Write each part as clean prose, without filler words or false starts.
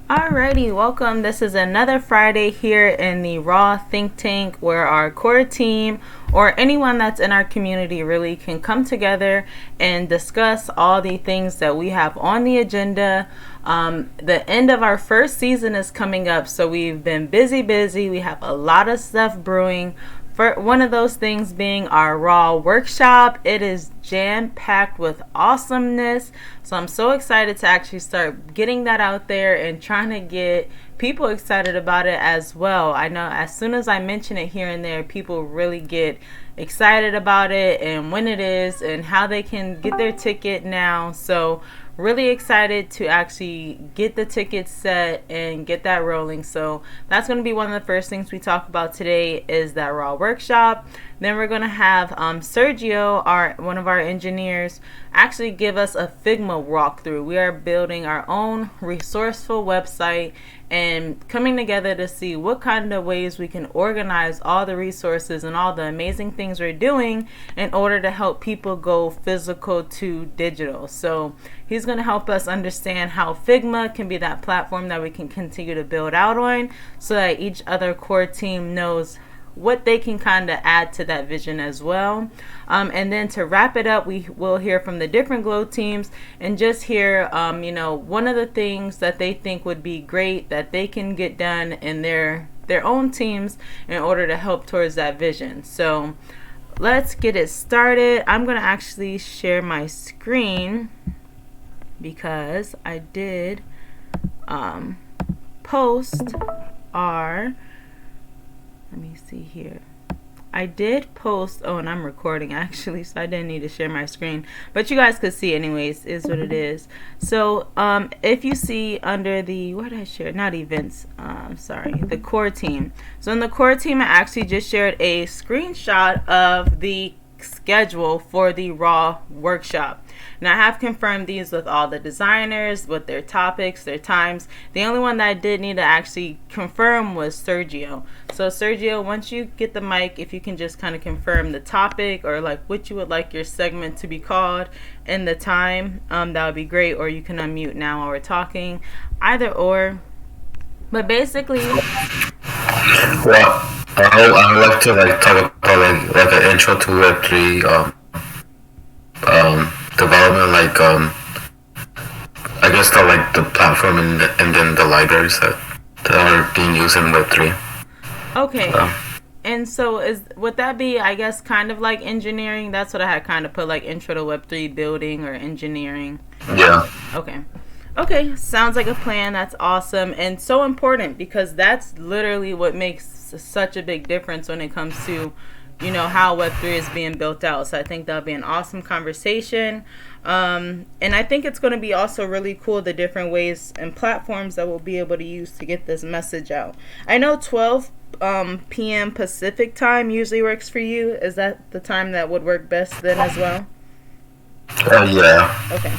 Alrighty, welcome. This is another Friday here in the Raw Think Tank where our core team or anyone that's in our community really can come together and discuss all the things that we have on the agenda. The end of our first season is coming up, so we've been busy. We have a lot of stuff brewing. For one of those things being our Raw workshop. It is jam-packed with awesomeness. So I'm so excited to actually start getting that out there and trying to get people excited about it as well. I know as soon as I mention it here and there, people really get excited about it and when it is and how they can get their ticket now. So really excited to actually get the tickets set and get that rolling. So that's going to be one of the first things we talk about today is that Raw workshop. Then we're going to have Sergio, one of our engineers, actually give us a Figma walkthrough. We are building our own resourceful website and coming together to see what kind of ways we can organize all the resources and all the amazing things we're doing in order to help people go physical to digital. So he's going to help us understand how Figma can be that platform that we can continue to build out on so that each other core team knows what they can kind of add to that vision as well. And then to wrap it up, we will hear from the different Glow teams and just hear, one of the things that they think would be great that they can get done in their own teams in order to help towards that vision. So let's get it started. I'm going to actually share my screen because I did post our... Let me see here. I did post, and I'm recording actually, so I didn't need to share my screen. But you guys could see anyways, is what it is. So if you see under the, what did I share? Not events, the core team. So in the core team, I actually just shared a screenshot of the schedule for the Raw workshop. Now I have confirmed these with all the designers, with their topics, their times. The only one that I did need to actually confirm was Sergio. So Sergio, once you get the mic, if you can just kind of confirm the topic or like what you would like your segment to be called and the time, that would be great. Or you can unmute now while we're talking, either or. But basically, well, I would like to talk about like an intro to Web3 development, I guess the platform and then the libraries that are being used in Web3. Okay. And so would that be, I guess, kind of like engineering? That's what I had kind of put, like intro to Web3 building or engineering. Yeah. Okay, sounds like a plan. That's awesome and so important because that's literally what makes such a big difference when it comes to, how Web3 is being built out. So I think that'll be an awesome conversation. And I think it's going to be also really cool, the different ways and platforms that we'll be able to use to get this message out. I know 12 p.m. Pacific time usually works for you. Is that the time that would work best then as well? Yeah. Okay.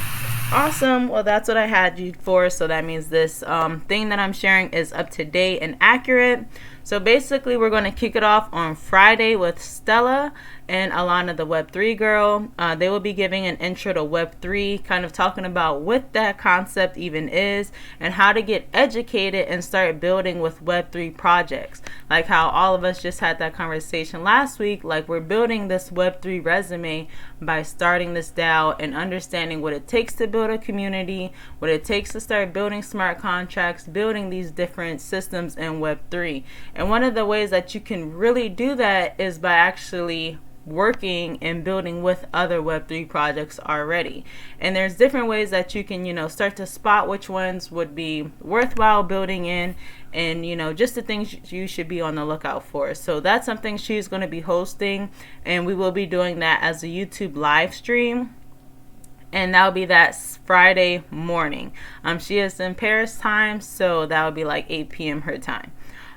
Awesome. Well, that's what I had you for. So that means this thing that I'm sharing is up to date and accurate. So basically, we're going to kick it off on Friday with Stella and Alana, the Web3 girl. They will be giving an intro to Web3, kind of talking about what that concept even is and how to get educated and start building with Web3 projects. Like how all of us just had that conversation last week. Like we're building this Web3 resume by starting this DAO and understanding what it takes to build a community, what it takes to start building smart contracts, building these different systems in Web3. And one of the ways that you can really do that is by actually working and building with other Web3 projects already. And there's different ways that you can, start to spot which ones would be worthwhile building in and, just the things you should be on the lookout for. So that's something she's going to be hosting, and we will be doing that as a YouTube live stream. And that'll be that Friday morning. She is in Paris time, so that would be like 8 p.m. her time.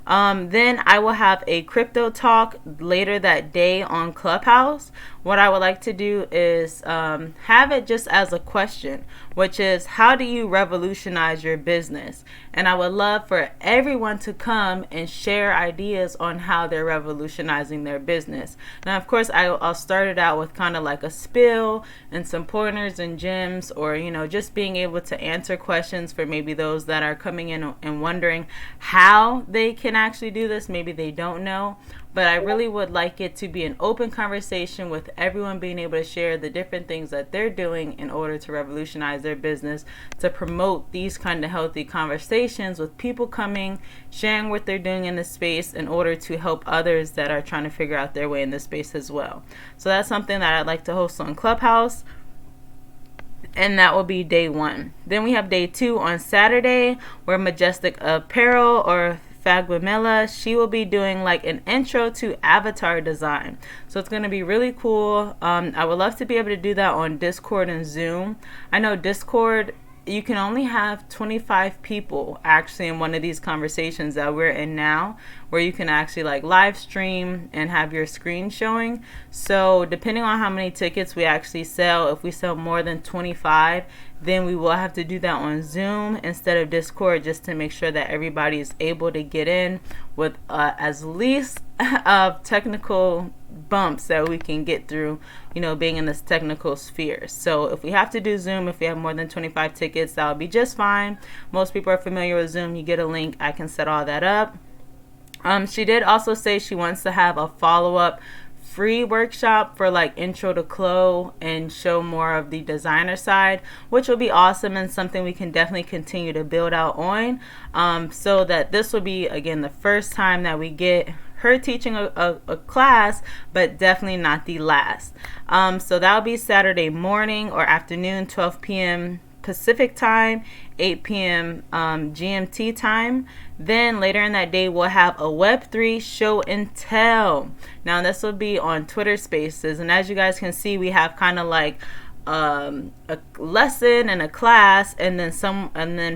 Then I will have a crypto talk later that day on Clubhouse what I would like to do is have it just as a question, which is, how do you revolutionize your business? And I would love for everyone to come and share ideas on how they're revolutionizing their business. Now, of course, I'll start it out with kind of like a spill and some pointers and gems, or, just being able to answer questions for maybe those that are coming in and wondering how they can actually do this. Maybe they don't know. But I really would like it to be an open conversation with everyone being able to share the different things that they're doing in order to revolutionize their business, to promote these kind of healthy conversations with people coming, sharing what they're doing in this space in order to help others that are trying to figure out their way in this space as well. So that's something that I'd like to host on Clubhouse. And that will be day 1. Then we have day 2 on Saturday, where Majestic Apparel, or Fagwamela, she will be doing like an intro to avatar design. So it's going to be really cool. I would love to be able to do that on Discord and Zoom. I know Discord, you can only have 25 people actually in one of these conversations that we're in now, where you can actually like live stream and have your screen showing. So depending on how many tickets we actually sell, if we sell more than 25, then we will have to do that on Zoom instead of Discord, just to make sure that everybody is able to get in with as least of technical bumps that we can get through, being in this technical sphere. So if we have to do Zoom, if we have more than 25 tickets, that would be just fine. Most people are familiar with Zoom. You get a link. I can set all that up. She did also say she wants to have a follow-up free workshop for like intro to Clo and show more of the designer side, which will be awesome and something we can definitely continue to build out on, so that this will be, again, the first time that we get her teaching a class, but definitely not the last. So that'll be Saturday morning or afternoon, 12 p.m. Pacific time, 8 p.m. GMT time. Then later in that day, we'll have a Web3 show and tell. Now this will be on Twitter Spaces, and as you guys can see, we have kind of like a lesson and a class, and then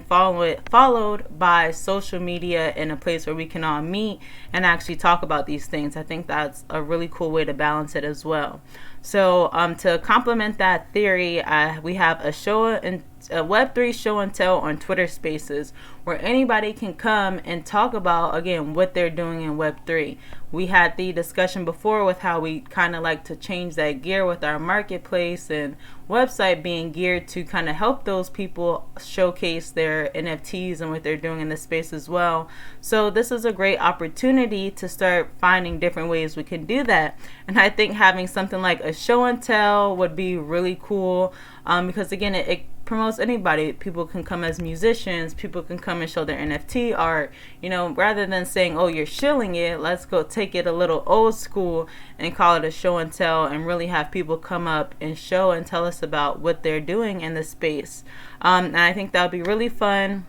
followed by social media and a place where we can all meet and actually talk about these things. I think that's a really cool way to balance it as well. So to complement that theory, we have a Web3 show and tell on Twitter Spaces, where anybody can come and talk about, again, what they're doing in Web3. We had the discussion before with how we kind of like to change that gear with our marketplace and website being geared to kind of help those people showcase their NFTs and what they're doing in this space as well. So this is a great opportunity to start finding different ways we can do that. And I think having something like a show and tell would be really cool, because again, it promotes anybody. People can come as musicians, people can come and show their NFT art, rather than saying, oh, you're shilling it, let's go take it a little old school and call it a show and tell, and really have people come up and show and tell us about what they're doing in the space. And I think that would be really fun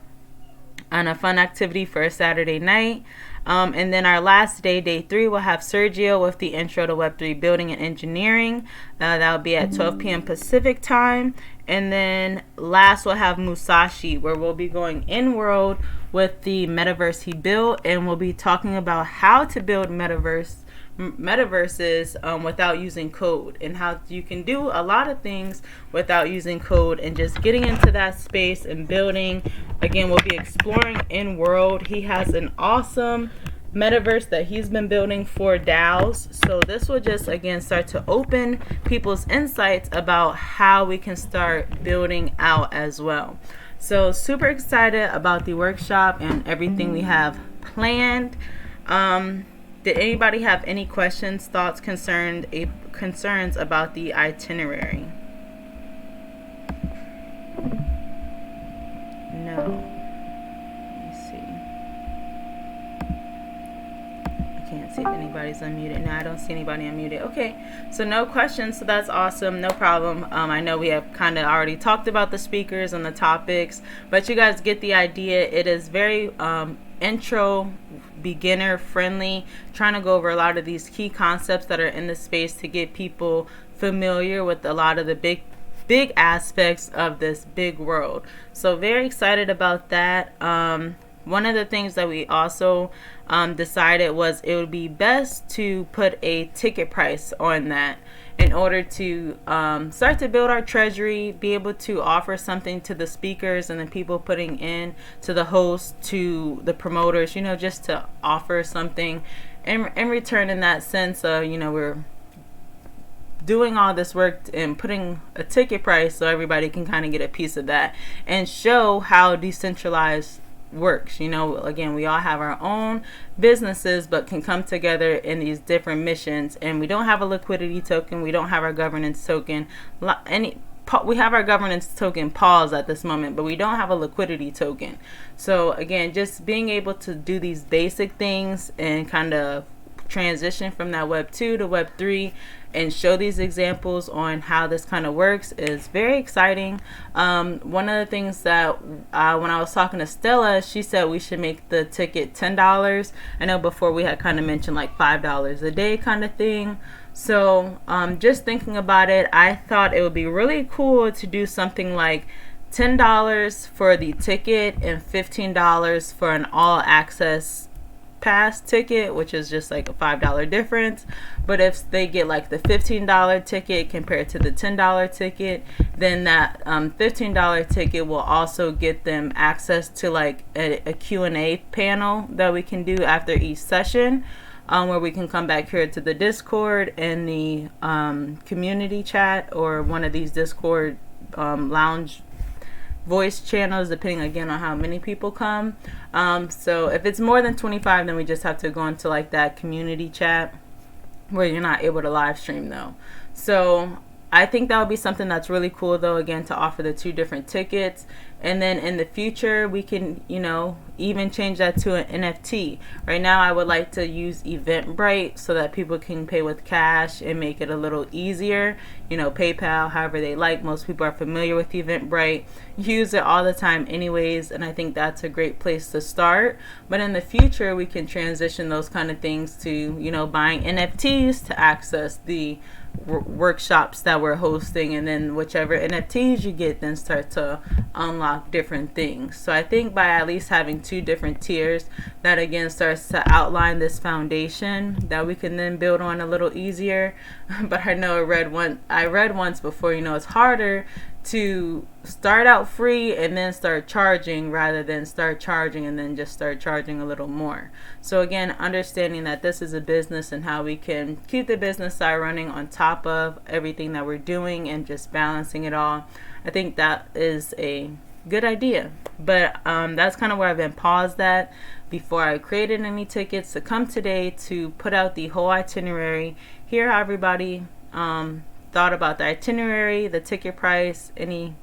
and a fun activity for a Saturday night. And then our last day, day 3, we'll have Sergio with the intro to Web3 building and engineering. That'll be at 12 p.m. Pacific time. And then last, we'll have Musashi, where we'll be going in-world with the metaverse he built, and we'll be talking about how to build metaverses without using code, and how you can do a lot of things without using code, and just getting into that space and building. Again, we'll be exploring in-world. He has an awesome metaverse that he's been building for DAOs. So this will just, again, start to open people's insights about how we can start building out as well. So super excited about the workshop and everything we have planned. Did anybody have any questions, thoughts, concerns about the itinerary? No. See if anybody's unmuted. No, I don't see anybody unmuted. Okay, so no questions, so that's awesome. No problem. I know we have kind of already talked about the speakers and the topics, but you guys get the idea. It is very intro, beginner friendly, trying to go over a lot of these key concepts that are in the space to get people familiar with a lot of the big aspects of this big world. So very excited about that. One of the things that we also decided was it would be best to put a ticket price on that. in order to start to build our treasury, be able to offer something to the speakers and the people putting in, to the hosts, to the promoters, just to offer something in return, in that sense of, we're doing all this work and putting a ticket price so everybody can kind of get a piece of that and show how decentralized works. Again, we all have our own businesses but can come together in these different missions, and we don't have a liquidity token, we don't have our governance token. We have our governance token pause at this moment, but we don't have a liquidity token. So again, just being able to do these basic things and kind of transition from that Web 2 to Web 3 and show these examples on how this kind of works is very exciting. One of the things that when I was talking to Stella, she said we should make the ticket $10. I know before we had kind of mentioned like $5 a day kind of thing. So just thinking about it, I thought it would be really cool to do something like $10 for the ticket and $15 for an all access pass ticket, which is just like a $5 difference. But if they get like the $15 ticket compared to the $10 ticket, then that $15 ticket will also get them access to like a Q&A panel that we can do after each session, where we can come back here to the Discord and the community chat, or one of these Discord lounge voice channels, depending again on how many people come. So if it's more than 25, then we just have to go into like that community chat where you're not able to live stream though. So I think that would be something that's really cool though, again, to offer the 2 different tickets. And then in the future, we can, even change that to an NFT. Right now, I would like to use Eventbrite so that people can pay with cash and make it a little easier. PayPal, however they like. Most people are familiar with Eventbrite. Use it all the time anyways, and I think that's a great place to start. But in the future, we can transition those kind of things to, buying NFTs to access the workshops that we're hosting, and then whichever NFTs you get then start to unlock different things. So I think by at least having 2 different tiers, that again starts to outline this foundation that we can then build on a little easier. But I know I read once before, it's harder to start out free and then start charging rather than start charging and then just start charging a little more. So again, understanding that this is a business and how we can keep the business side running on top of everything that we're doing and just balancing it all, I think that is a good idea. But that's kind of where I've been paused at before I created any tickets to come today to put out the whole itinerary, hear how everybody thought about the itinerary, the ticket price, any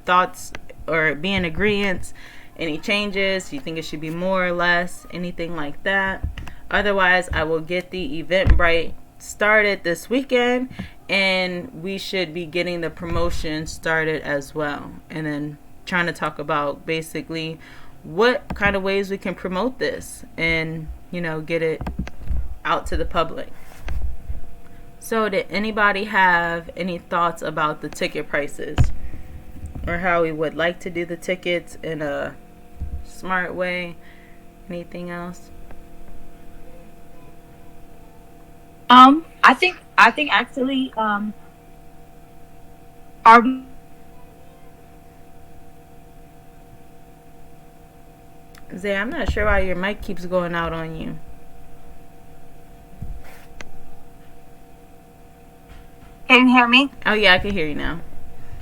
thoughts or be in agreement, any changes, you think it should be more or less, anything like that. Otherwise, I will get the Eventbrite started this weekend, and we should be getting the promotion started as well. And then trying to talk about basically what kind of ways we can promote this and, get it out to the public. So did anybody have any thoughts about the ticket prices or how we would like to do the tickets in a smart way? Anything else? I think actually, are we? Zay, I'm not sure why your mic keeps going out on you. Can you hear me? Oh yeah, I can hear you now.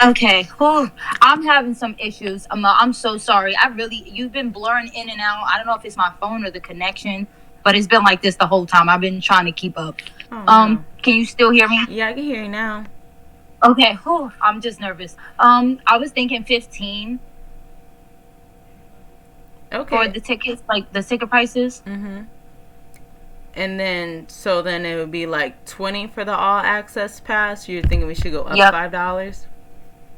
Okay. Whew. I'm having some issues. I'm so sorry. You've been blurring in and out. I don't know if it's my phone or the connection, but it's been like this the whole time. I've been trying to keep up. Oh, no. Can you still hear me? Yeah, I can hear you now. Okay. Whew. I'm just nervous. I was thinking 15. Okay. For the tickets, like the ticket prices. Mm-hmm. And then it would be like 20 for the all access pass. You're thinking we should go up $5?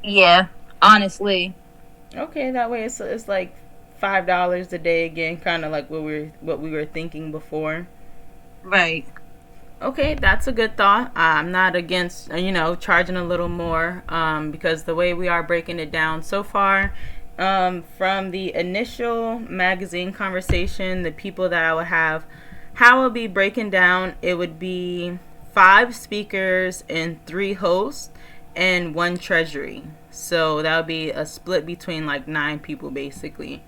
Yeah, honestly. Okay, that way it's like $5 a day again, kind of like what we were thinking before. Right. Okay, that's a good thought. I'm not against charging a little more, because the way we are breaking it down so far, from the initial magazine conversation, the people that I would have, how it would be breaking down, it would be 5 speakers and 3 hosts and 1 treasury. So that would be a split between like 9 people basically.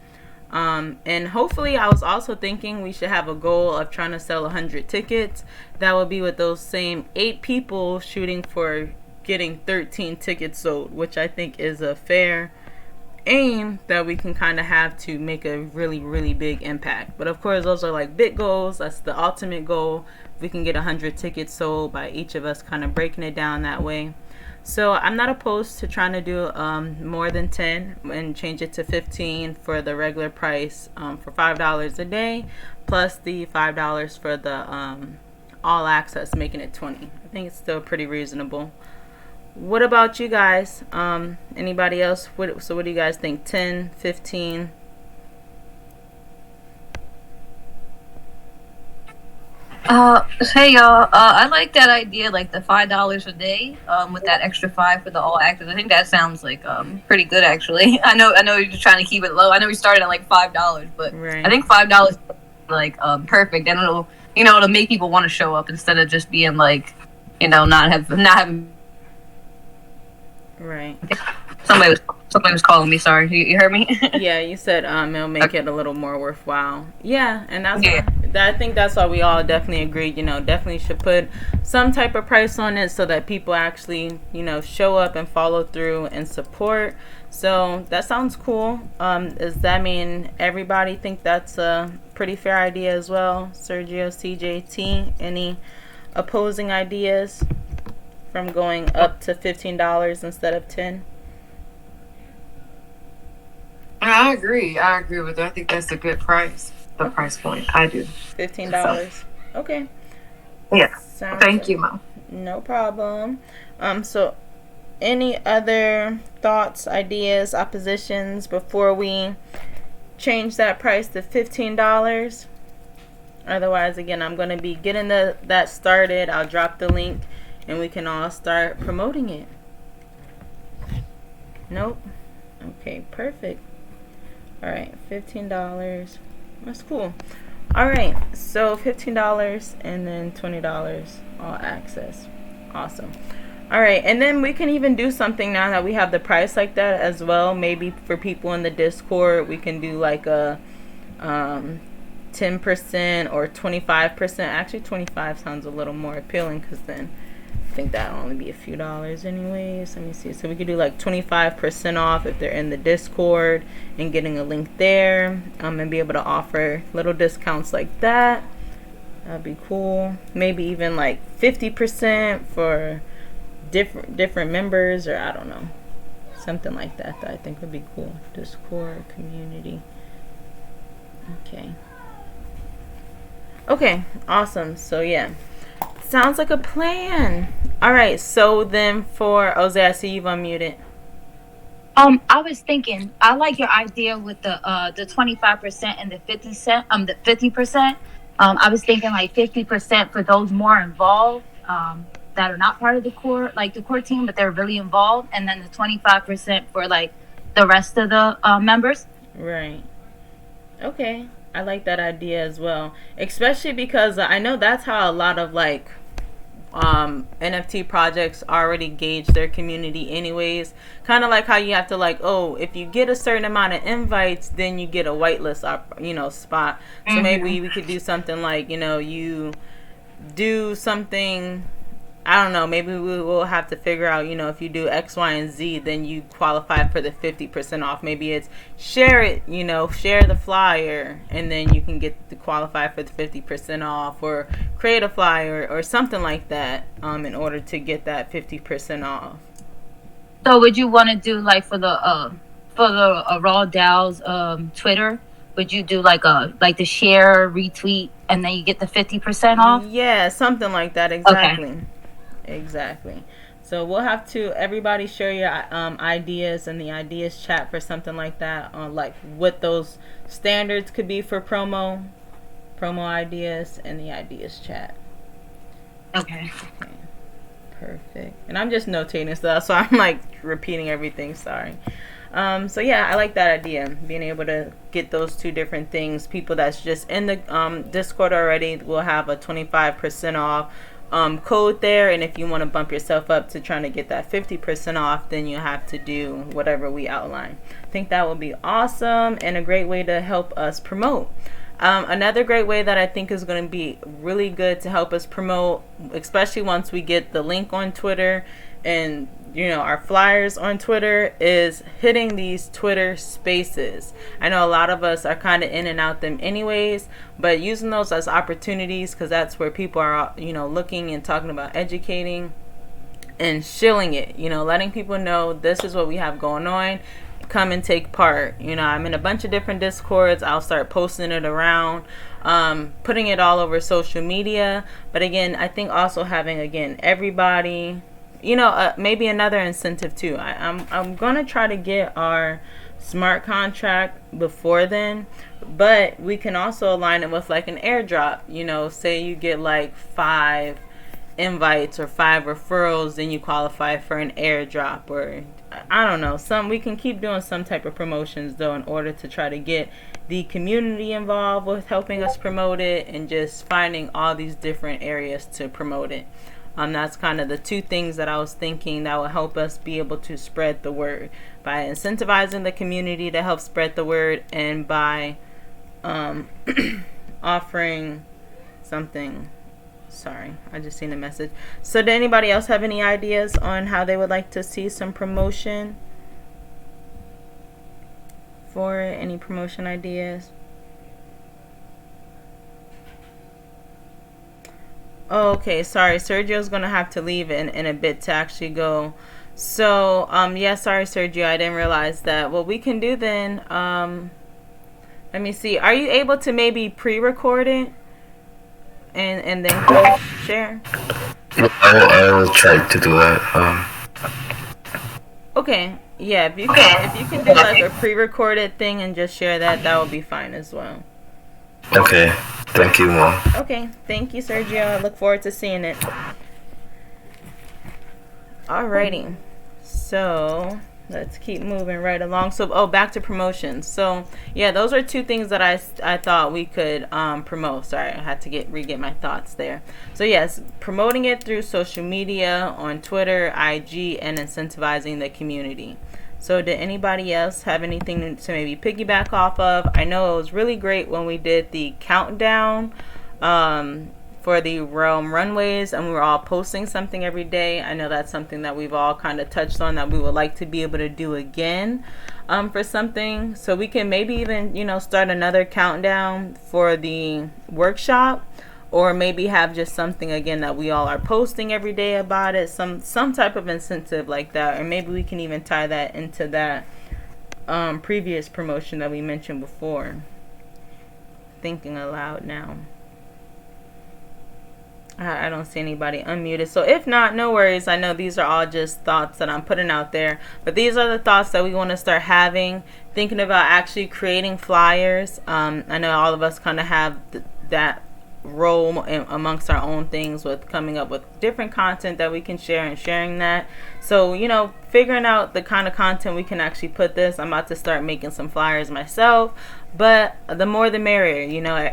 And hopefully, I was also thinking we should have a goal of trying to sell 100 tickets. That would be with those same 8 people shooting for getting 13 tickets sold, which I think is a fair aim that we can kind of have to make a really, really big impact. But of course, those are like big goals. That's the ultimate goal. We can get 100 tickets sold by each of us kind of breaking it down that way. So I'm not opposed to trying to do more than 10 and change it to 15 for the regular price for $5 a day, plus the $5 for the all access, making it 20. I think it's still pretty reasonable. What about you guys? Anybody else? What do you guys think? 10, 15? Hey y'all. I like that idea, like the $5 a day, with that extra 5 for the all actors. I think that sounds like pretty good actually. I know you're just trying to keep it low. I know we started at like $5, but right. I think $5 is like perfect, and it'll make people want to show up instead of just being like, not having. Right. Somebody was calling me. Sorry, you heard me? Yeah, you said it'll make it a little more worthwhile. Yeah, and I think that's why we all definitely agreed. Definitely should put some type of price on it so that people actually show up and follow through and support. So that sounds cool. Does that mean everybody think that's a pretty fair idea as well? Sergio, CJT, any opposing ideas from going up to $15 instead of 10? I agree with that. I think that's a good price. The price point. I do. $15. So. Okay. Yeah. Thank you, Mo. No problem. So any other thoughts, ideas, oppositions before we change that price to $15? Otherwise, again, I'm going to be getting that started. I'll drop the link and we can all start promoting it. Nope. Okay, perfect. All right, $15. That's cool. All right, so $15 and then $20 all access. Awesome. All right, and then we can even do something now that we have the price like that as well. Maybe for people in the Discord, we can do like a 10% or 25%. Actually, 25 sounds a little more appealing because then I think that'll only be a few dollars anyways. Let me see. So we could do like 25% off if they're in the Discord and getting a link there, and be able to offer little discounts like that. That'd be cool. Maybe even like 50% for different members, or I don't know, something like that I think would be cool. Discord community. Okay, awesome. So yeah, sounds like a plan. All right, so then for Jose, I see you've unmuted. I was thinking, I like your idea with the 25% and the 50%. I was thinking like 50% for those more involved, that are not part of the core team, but they're really involved, and then the 25% for like the rest of the members. Right. Okay, I like that idea as well, especially because I know that's how a lot of like NFT projects already gauge their community anyways. Kind of like how you have to like, oh, if you get a certain amount of invites, then you get a whitelist spot. So maybe we could do something like, you do something, I don't know, maybe we will have to figure out, if you do X, Y, and Z, then you qualify for the 50% off. Maybe it's share it, share the flyer, and then you can get to qualify for the 50% off, or create a flyer or something like that, in order to get that 50% off. So would you want to do like for the RAWDAO's Twitter? Would you do like the share, retweet, and then you get the 50% off? Yeah, something like that. Exactly. Okay. Exactly. So we'll have to everybody share your ideas in the ideas chat for something like that, on like what those standards could be for promo ideas in the ideas chat. Okay. Perfect. And I'm just notating stuff, so I'm like repeating everything. Sorry. So yeah, I like that idea. Being able to get those two different things. People that's just in the Discord already will have a 25% off. code there, and if you want to bump yourself up to trying to get that 50% off, then you have to do whatever we outline. I think that would be awesome and a great way to help us promote. Another great way that I think is going to be really good to help us promote, especially once we get the link on Twitter and our flyers on Twitter, is hitting these Twitter spaces. I know a lot of us are kind of in and out them anyways, but using those as opportunities, because that's where people are looking and talking about educating and shilling it, letting people know this is what we have going on, come and take part. I'm in a bunch of different Discords. I'll start posting it around, putting it all over social media. But again, I think also having everybody, maybe another incentive too. I'm gonna try to get our smart contract before then, but we can also align it with like an airdrop. Say you get like 5 invites or 5 referrals, then you qualify for an airdrop, or I don't know, we can keep doing some type of promotions though, in order to try to get the community involved with helping us promote it, and just finding all these different areas to promote it. That's kind of the 2 things that I was thinking that will help us be able to spread the word, by incentivizing the community to help spread the word, and by offering something. Sorry, I just seen a message. So did anybody else have any ideas on how they would like to see some promotion for it? Any promotion ideas? Oh, okay, sorry, Sergio's gonna have to leave in a bit to actually go. So yeah, sorry Sergio, I didn't realize that. What we can do then, let me see, are you able to maybe pre-record it and then go share? I will try to do that. Okay, yeah, if you can do like a pre-recorded thing and just share that, that would be fine as well. Okay, thank you, Mom. Okay, thank you, Sergio. I look forward to seeing it. Alrighty, so let's keep moving right along. So, back to promotions. So, yeah, those are 2 things that I thought we could promote. Sorry, I had to re-get my thoughts there. So, yes, promoting it through social media, on Twitter, IG, and incentivizing the community. So did anybody else have anything to maybe piggyback off of? I know it was really great when we did the countdown for the Realm runways, and we were all posting something every day. I know that's something that we've all kind of touched on, that we would like to be able to do again for something. So we can maybe even, start another countdown for the workshop, or maybe have just something again that we all are posting every day about it, some type of incentive like that. Or maybe we can even tie that into that previous promotion that we mentioned before. Thinking aloud now. I don't see anybody unmuted, so if not, no worries. I know these are all just thoughts that I'm putting out there, but these are the thoughts that we want to start having, thinking about actually creating flyers. I know all of us kind of have that role amongst our own things, with coming up with different content that we can share and sharing that. So figuring out the kind of content we can actually put this. I'm about to start making some flyers myself, but the more the merrier.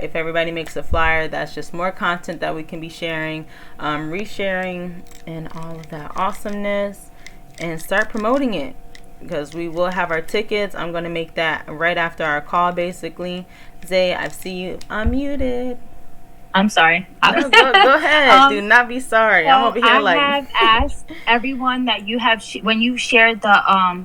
If everybody makes a flyer, that's just more content that we can be sharing, resharing, and all of that awesomeness, and start promoting it, because we will have our tickets. I'm going to make that right after our call, basically. Zay, I see you unmuted. I'm sorry. No, go ahead. Do not be sorry. So I'm over here I have asked everyone that you have when you shared the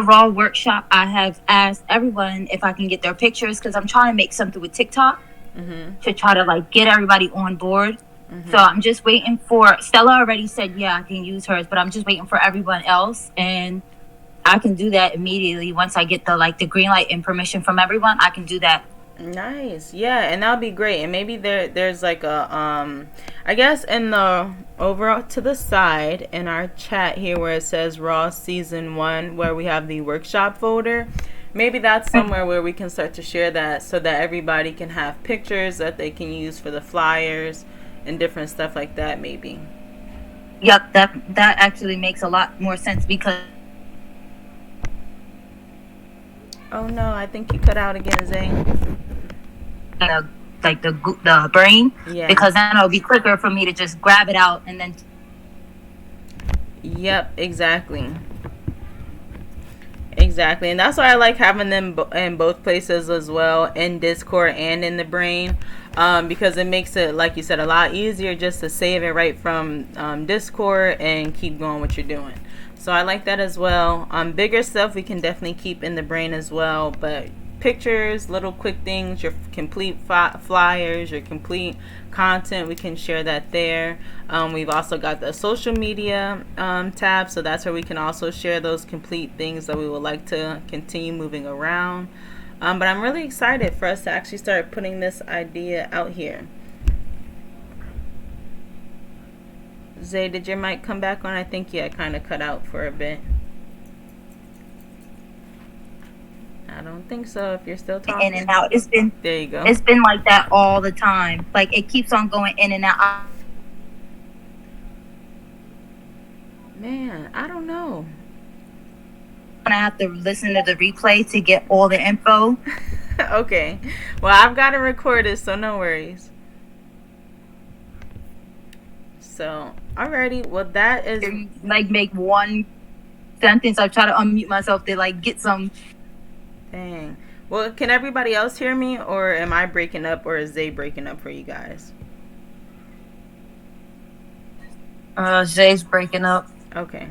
Raw workshop. I have asked everyone if I can get their pictures, because I'm trying to make something with TikTok to try to get everybody on board. So I'm just waiting for Stella. Already said I can use hers, but I'm just waiting for everyone else, and I can do that immediately once I get the green light and permission from everyone. I can do that. Nice. Yeah, and that'll be great. And maybe there's like a I guess in the over to the side in our chat here where it says Raw Season 1, where we have the workshop folder, maybe that's somewhere where we can start to share that, so that everybody can have pictures that they can use for the flyers and different stuff like that. Maybe. Yep, that actually makes a lot more sense, because oh no, I think you cut out again, Zane. the like the brain, Yeah. because then it'll be quicker for me to just grab it out and then. Yep, exactly. Exactly, and that's why I like having them in both places as well, in Discord and in the brain, because it makes it, like you said, a lot easier just to save it right from Discord and keep going what you're doing. So I like that as well. Bigger stuff we can definitely keep in the brain as well, but pictures, little quick things, your complete flyers, your complete content, we can share that there. We've also got the social media tab, so that's where we can also share those complete things that we would like to continue moving around. But I'm really excited for us to actually start putting this idea out here. Zay, did your mic come back on? I think yeah, it kind of cut out for a bit. I don't think so. If you're still talking. In and out. It's been. There you go. It's been like that all the time. Like it keeps on going in and out. Man, I don't know. I have to listen to the replay to get all the info. Okay. Well, I've got it recorded, so no worries. So, alrighty. Well, that is like make one sentence. I try to unmute myself to like get some. Dang. Well, can everybody else hear me, or am I breaking up, or is Zay breaking up for you guys? Zay's breaking up. Okay.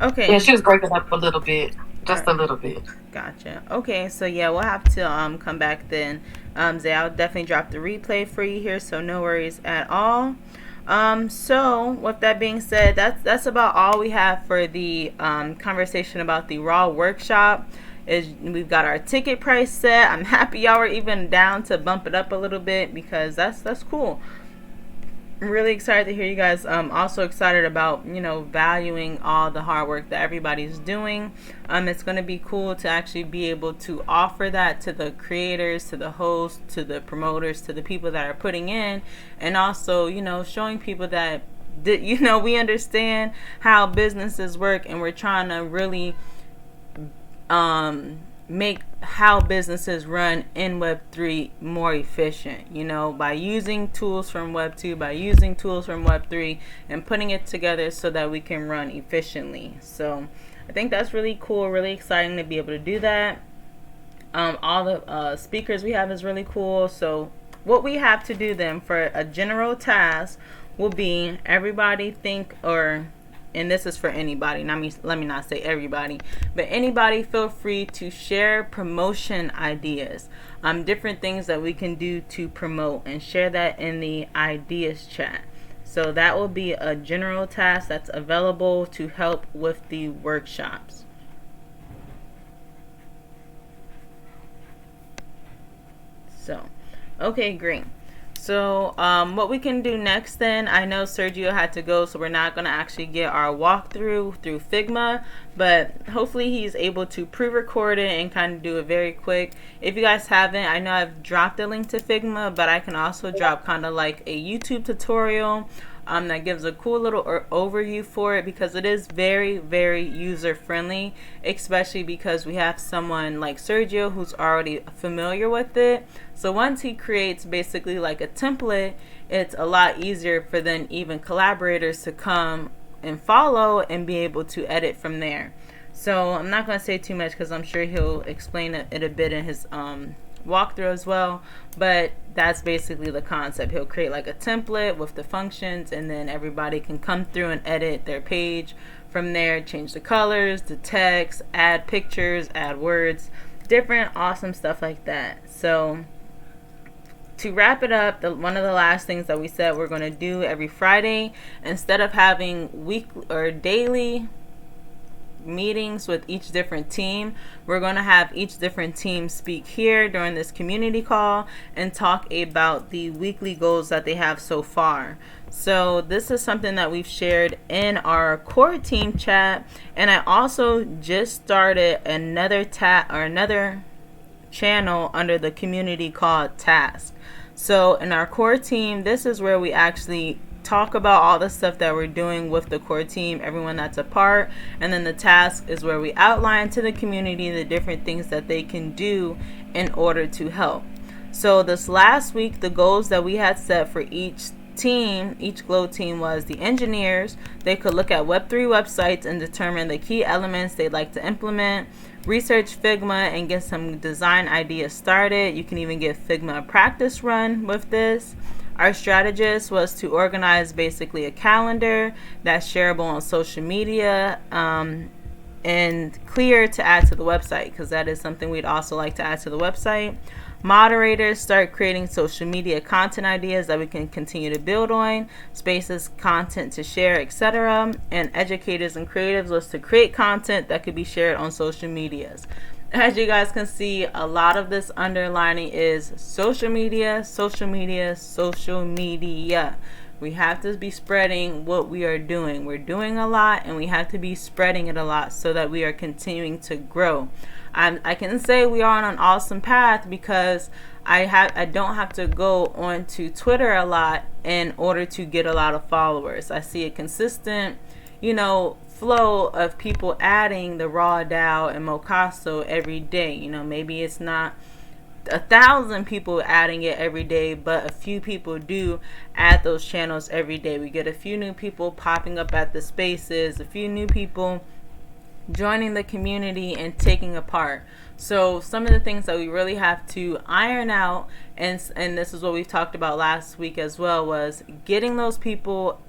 Okay. Yeah, she was breaking up a little bit. Just a little bit. Gotcha. Okay, so yeah, we'll have to come back then. Zay, I'll definitely drop the replay for you here, so no worries at all. So with that being said, that's about all we have for the conversation about the Raw workshop. Is we've got our ticket price set. I'm happy y'all were even down to bump it up a little bit, because that's cool. I'm really excited to hear you guys. Also excited about, valuing all the hard work that everybody's doing. It's going to be cool to actually be able to offer that to the creators, to the hosts, to the promoters, to the people that are putting in, and also, showing people that we understand how businesses work, and we're trying to really make how businesses run in Web3 more efficient, by using tools from Web2, by using tools from Web3, and putting it together so that we can run efficiently. So I think that's really cool, really exciting to be able to do that. All the speakers we have is really cool. So what we have to do then for a general task will be everybody think, and this is for anybody, let me not say everybody, but anybody, feel free to share promotion ideas, different things that we can do to promote, and share that in the ideas chat. So that will be a general task that's available to help with the workshops. So, okay, great. So what we can do next then, I know Sergio had to go, so we're not going to actually get our walkthrough through Figma, but hopefully he's able to pre-record it and kind of do it very quick. If you guys haven't, I know I've dropped a link to Figma, but I can also drop kind of like a YouTube tutorial that gives a cool little overview for it, because it is very, very user friendly, especially because we have someone like Sergio who's already familiar with it. So once he creates basically like a template, it's a lot easier for then even collaborators to come and follow and be able to edit from there. So I'm not going to say too much, because I'm sure he'll explain it a bit in his walkthrough as well, but that's basically the concept. He'll create like a template with the functions, and then everybody can come through and edit their page from there, change the colors, the text, add pictures, add words, different awesome stuff like that. So to wrap it up, one of the last things that we said we're going to do every Friday, instead of having weekly or daily meetings with each different team, we're going to have each different team speak here during this community call and talk about the weekly goals that they have so far. So this is something that we've shared in our core team chat, and I also just started another channel under the community called task. So in our core team, this is where we actually talk about all the stuff that we're doing with the core team, everyone that's a part, and then the task is where we outline to the community the different things that they can do in order to help. So this last week, the goals that we had set for each Glow team, was the engineers. They could look at Web3 websites and determine the key elements they'd like to implement, research Figma and get some design ideas started. You can even give Figma a practice run with this. Our strategist was to organize basically a calendar that's shareable on social media, and clear to add to the website, because that is something we'd also like to add to the website. Moderators start creating social media content ideas that we can continue to build on, spaces, content to share, etc. And educators and creatives was to create content that could be shared on social medias. As you guys can see, a lot of this underlining is social media, social media, social media. We have to be spreading what we are doing. We're doing a lot, and we have to be spreading it a lot so that we are continuing to grow. I can say we are on an awesome path because I don't have to go onto Twitter a lot in order to get a lot of followers. I see a consistent, flow of people adding the RAWDAO and Mocasso every day. Maybe it's not 1,000 people adding it every day, but a few people do add those channels every day. We get a few new people popping up at the spaces, a few new people joining the community and taking a part. So some of the things that we really have to iron out, and this is what we talked about last week as well, was getting those people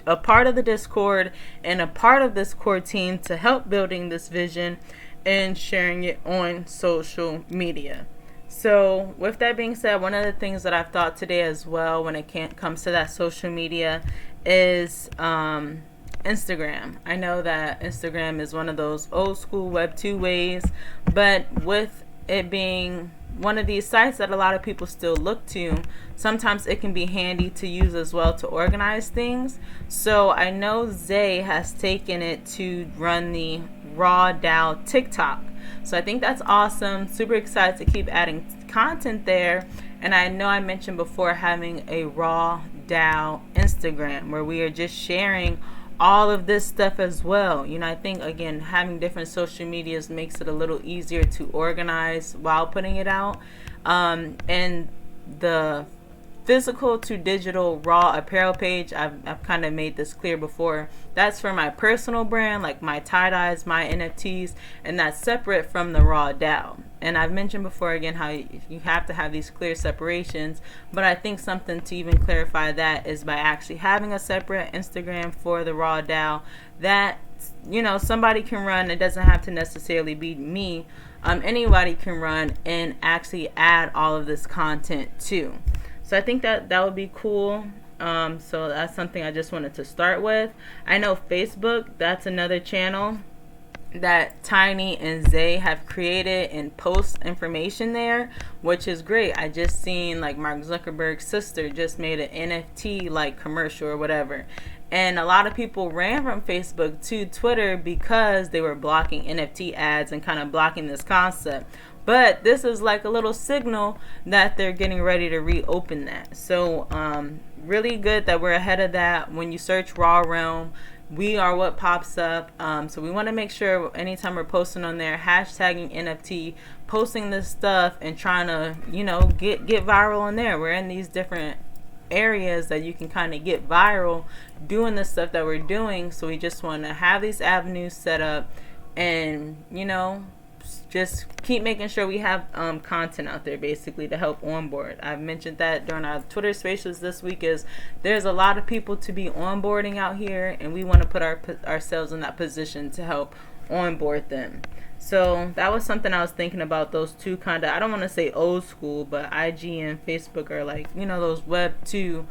a part of the Discord and a part of this core team to help building this vision and sharing it on social media. So with that being said, one of the things that I've thought today as well when it comes to that social media is Instagram. I know that Instagram is one of those old school Web 2 ways, but with it being one of these sites that a lot of people still look to, sometimes it can be handy to use as well to organize things. So I know Zay has taken it to run the RAWDAO TikTok. So I think that's awesome. Super excited to keep adding content there. And I know I mentioned before having a RAWDAO Instagram where we are just sharing all of this stuff as well. I think, again, having different social medias makes it a little easier to organize while putting it out. And the physical to digital raw apparel page, I've kind of made this clear before. That's for my personal brand, like my tie-dyes, my NFTs, and that's separate from the RAWDAO. And I've mentioned before, again, how you have to have these clear separations, but I think something to even clarify that is by actually having a separate Instagram for the RAWDAO that, somebody can run. It doesn't have to necessarily be me. Anybody can run and actually add all of this content too. So I think that would be cool. So that's something I just wanted to start with. I know Facebook, that's another channel that Tiny and Zay have created and post information there, which is great. I just seen like Mark Zuckerberg's sister just made an NFT like commercial or whatever. And a lot of people ran from Facebook to Twitter because they were blocking NFT ads and kind of blocking this concept. But this is like a little signal that they're getting ready to reopen that. So really good that we're ahead of that. When you search Raw Realm, we are what pops up. So we want to make sure anytime we're posting on there, hashtagging NFT, posting this stuff and trying to, get viral in there. We're in these different areas that you can kind of get viral doing the stuff that we're doing. So we just want to have these avenues set up and, just keep making sure we have content out there basically to help onboard. I've mentioned that during our Twitter spaces this week is there's a lot of people to be onboarding out here, and we want to put ourselves in that position to help onboard them. So that was something I was thinking about. Those two kind of, I don't want to say old school, but IG and Facebook are like, those Web 2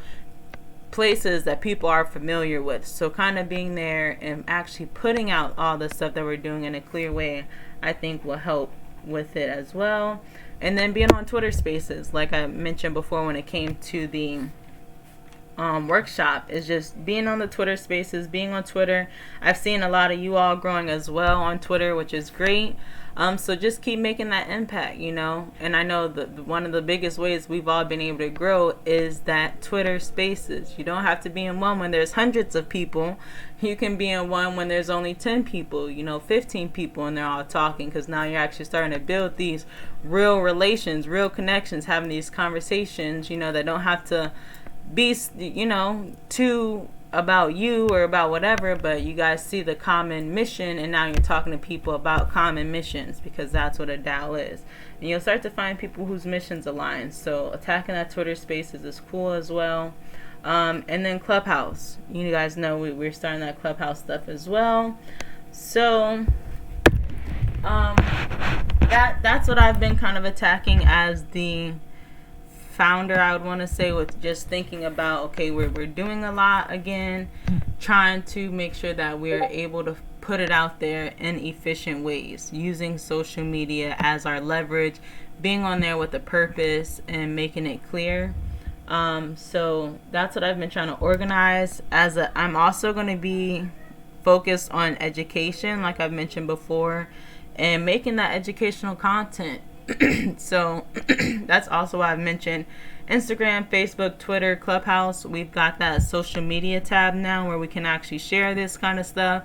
places that people are familiar with. So kind of being there and actually putting out all the stuff that we're doing in a clear way, I think will help with it as well. And then being on Twitter spaces, like I mentioned before when it came to the workshop is just being on the Twitter spaces, being on Twitter. I've seen a lot of you all growing as well on Twitter, which is great. So just keep making that impact, and I know that one of the biggest ways we've all been able to grow is that Twitter spaces. You don't have to be in one when there's hundreds of people. You can be in one when there's only 10 people, 15 people, and they're all talking, because now you're actually starting to build these real relations, real connections, having these conversations, that don't have to be, too about you or about whatever, but you guys see the common mission, and now you're talking to people about common missions, because that's what a DAO is. And you'll start to find people whose missions align. So attacking that Twitter spaces is cool as well. And then Clubhouse, you guys know we're starting that Clubhouse stuff as well. So that's what I've been kind of attacking as the founder, I would want to say, with just thinking about, okay, we're doing a lot again, trying to make sure that we're able to put it out there in efficient ways, using social media as our leverage, being on there with a purpose and making it clear. So that's what I've been trying to organize. I'm also going to be focused on education, like I've mentioned before, and making that educational content. So that's also why I've mentioned Instagram, Facebook, Twitter, Clubhouse. We've got that social media tab now where we can actually share this kind of stuff,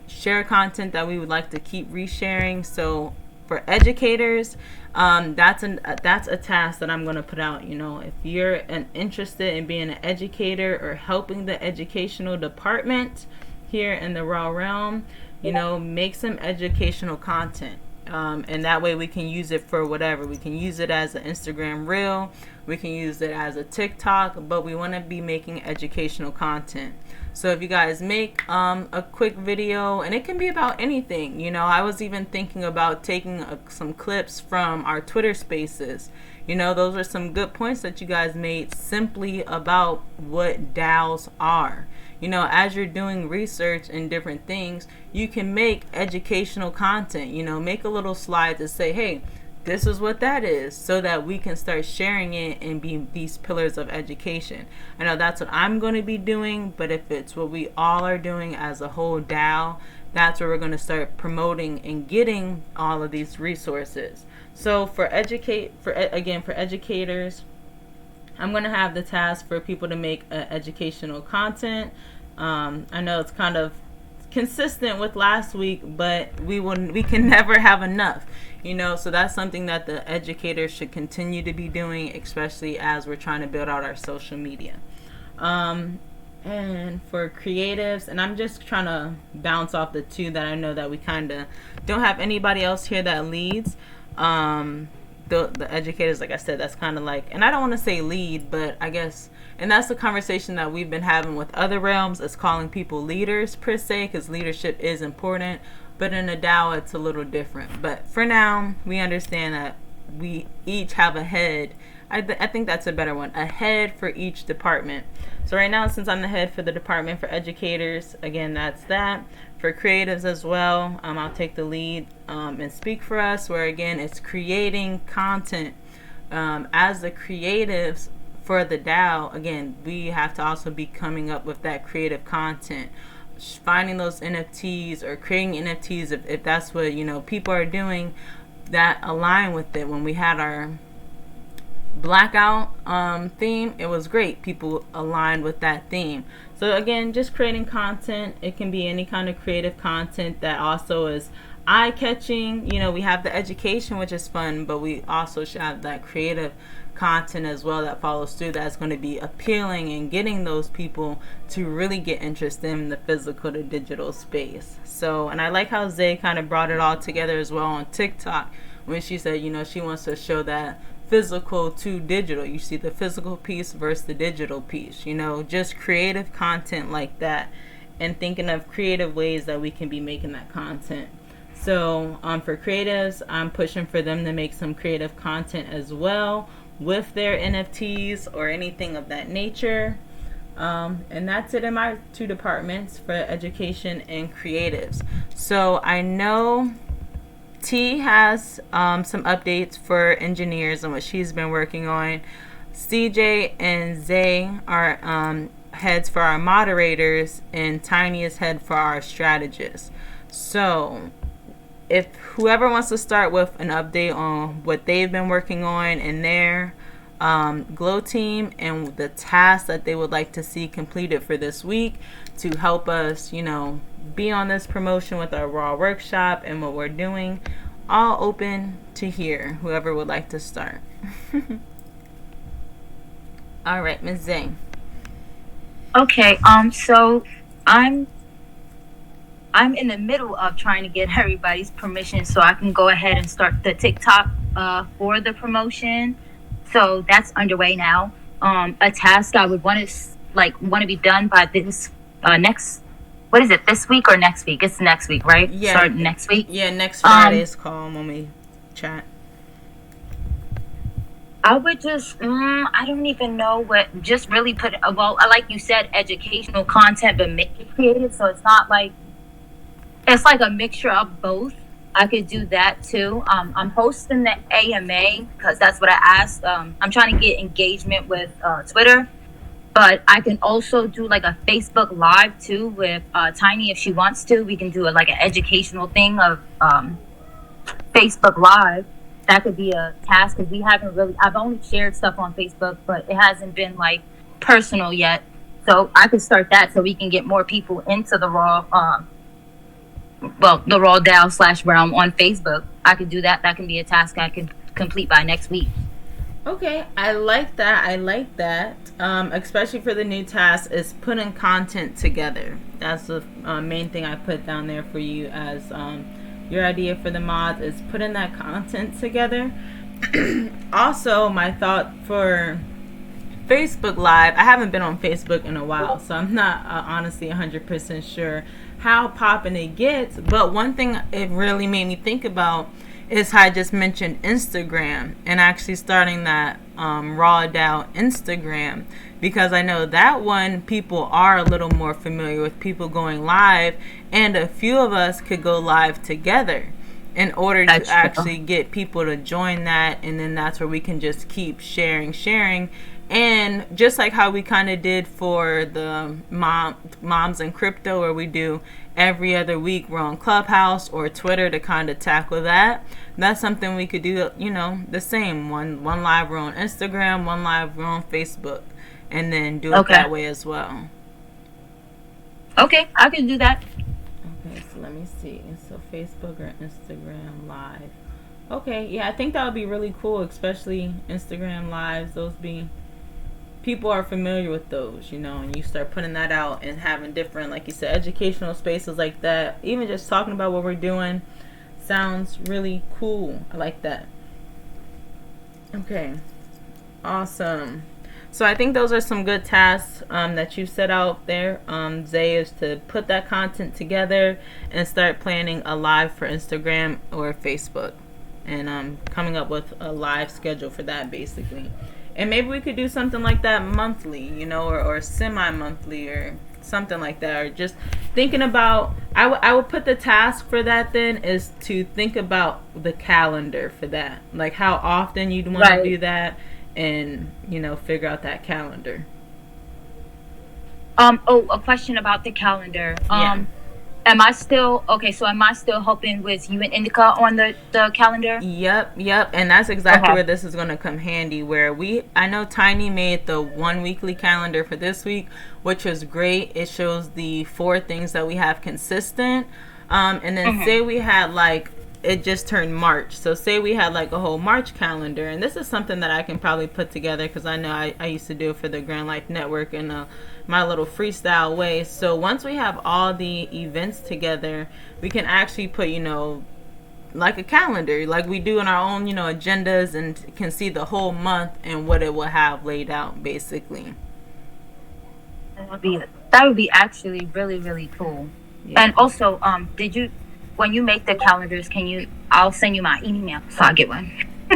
share content that we would like to keep resharing. So for educators, that's a task that I'm going to put out. If you're interested in being an educator or helping the educational department here in the raw realm, make some educational content. And that way we can use it for whatever. We can use it as an Instagram reel. We can use it as a TikTok, but we want to be making educational content. So if you guys make a quick video, and it can be about anything, I was even thinking about taking some clips from our Twitter spaces. Those are some good points that you guys made simply about what DAOs are. As you're doing research and different things, you can make educational content, make a little slide to say, hey, this is what that is, so that we can start sharing it and be these pillars of education. I know that's what I'm going to be doing, but if it's what we all are doing as a whole DAO, that's where we're going to start promoting and getting all of these resources. So for educators, I'm going to have the task for people to make educational content. I know it's kind of consistent with last week, but we can never have enough, so that's something that the educators should continue to be doing, especially as we're trying to build out our social media. And for creatives, and I'm just trying to bounce off the two that I know that we kind of don't have anybody else here that leads. The educators, like I said, that's kind of like, and I don't want to say lead, but I guess, and that's the conversation that we've been having with other realms, is calling people leaders per se, because leadership is important, but in a DAO it's a little different. But for now, we understand that we each have a head. I think that's a better one, a head for each department. So right now, since I'm the head for the department for educators, again, that's that. For creatives as well, I'll take the lead and speak for us, where again, it's creating content. As the creatives for the DAO, again, we have to also be coming up with that creative content, finding those NFTs or creating NFTs if that's what people are doing that align with it. When we had our blackout theme, it was great. People aligned with that theme. So again, just creating content. It can be any kind of creative content that also is eye-catching. We have the education, which is fun, but we also should have that creative content as well that follows through, that's going to be appealing and getting those people to really get interested in the physical to digital space. So, and I like how Zay kind of brought it all together as well on TikTok, when she said, she wants to show that physical to digital. You see the physical piece versus the digital piece, just creative content like that, and thinking of creative ways that we can be making that content. So for creatives, I'm pushing for them to make some creative content as well with their NFTs or anything of that nature. And that's it in my two departments for education and creatives. So I know T has some updates for engineers and what she's been working on. CJ and Zay are heads for our moderators, and Tiny is head for our strategists. So if whoever wants to start with an update on what they've been working on in their Glow team and the tasks that they would like to see completed for this week to help us, be on this promotion with our Raw workshop and what we're doing, all open to hear whoever would like to start. All right, Ms. Zhang. Okay, so I'm in the middle of trying to get everybody's permission so I can go ahead and start the TikTok for the promotion. So that's underway now. A task I would want to be done by this next. What is it? This week or next week? It's next week, right? Yeah. Start next week. Yeah, next Friday's call when we chat. I would just, I don't even know what, just really put, well, like you said, educational content, but make it creative. So it's not like, it's like a mixture of both. I could do that too. I'm hosting the AMA because that's what I asked. I'm trying to get engagement with Twitter, but I can also do like a Facebook Live too with Tiny if she wants to. We can do like an educational thing of Facebook Live. That could be a task because we haven't really, I've only shared stuff on Facebook, but it hasn't been like personal yet. So I could start that so we can get more people into the Raw, the RAWDAO /realm on Facebook. I could do that. That can be a task I can complete by next week. Okay, I like that. Especially for the new task is putting content together. That's the main thing I put down there for you as your idea for the mods is putting that content together. Also, my thought for Facebook Live, I haven't been on Facebook in a while, so I'm not honestly 100% sure how popping it gets. But one thing it really made me think about is how I just mentioned Instagram and actually starting that RAWDAO Instagram, because I know that one people are a little more familiar with people going live, and a few of us could go live together in order to actually get people to join that, and then that's where we can just keep sharing. And just like how we kind of did for the moms in crypto, where we do every other week we're on Clubhouse or Twitter to kind of tackle that. That's something we could do, the same. One live we're on Instagram, one live we're on Facebook, and then do it that way as well. Okay, I can do that. Okay, so let me see. So Facebook or Instagram live. Okay, yeah, I think that would be really cool, especially Instagram lives. Those being, people are familiar with those, and you start putting that out and having different, like you said, educational spaces like that. Even just talking about what we're doing sounds really cool. I like that. Okay, awesome. So I think those are some good tasks that you set out there. Zay is to put that content together and start planning a live for Instagram or Facebook, and coming up with a live schedule for that, basically. And maybe we could do something like that monthly, or semi-monthly or something like that. Or just thinking about, I would put the task for that then is to think about the calendar for that. Like how often you'd want to do that, and, figure out that calendar. A question about the calendar. Yeah. Am I still helping with you and Indica on the calendar? Yep. And that's exactly where this is going to come handy, where I know Tiny made the 1 weekly calendar for this week, which was great. It shows the 4 things that we have consistent. And then say we had it just turned March. So say we had a whole March calendar, and this is something that I can probably put together because I know I used to do it for the Grand Life Network in my little freestyle way. So once we have all the events together, we can actually put, like a calendar, like we do in our own, agendas, and can see the whole month and what it will have laid out, basically. That would be actually really, really cool. Yeah. And also, when you make the calendars, I'll send you my email so I'll get one.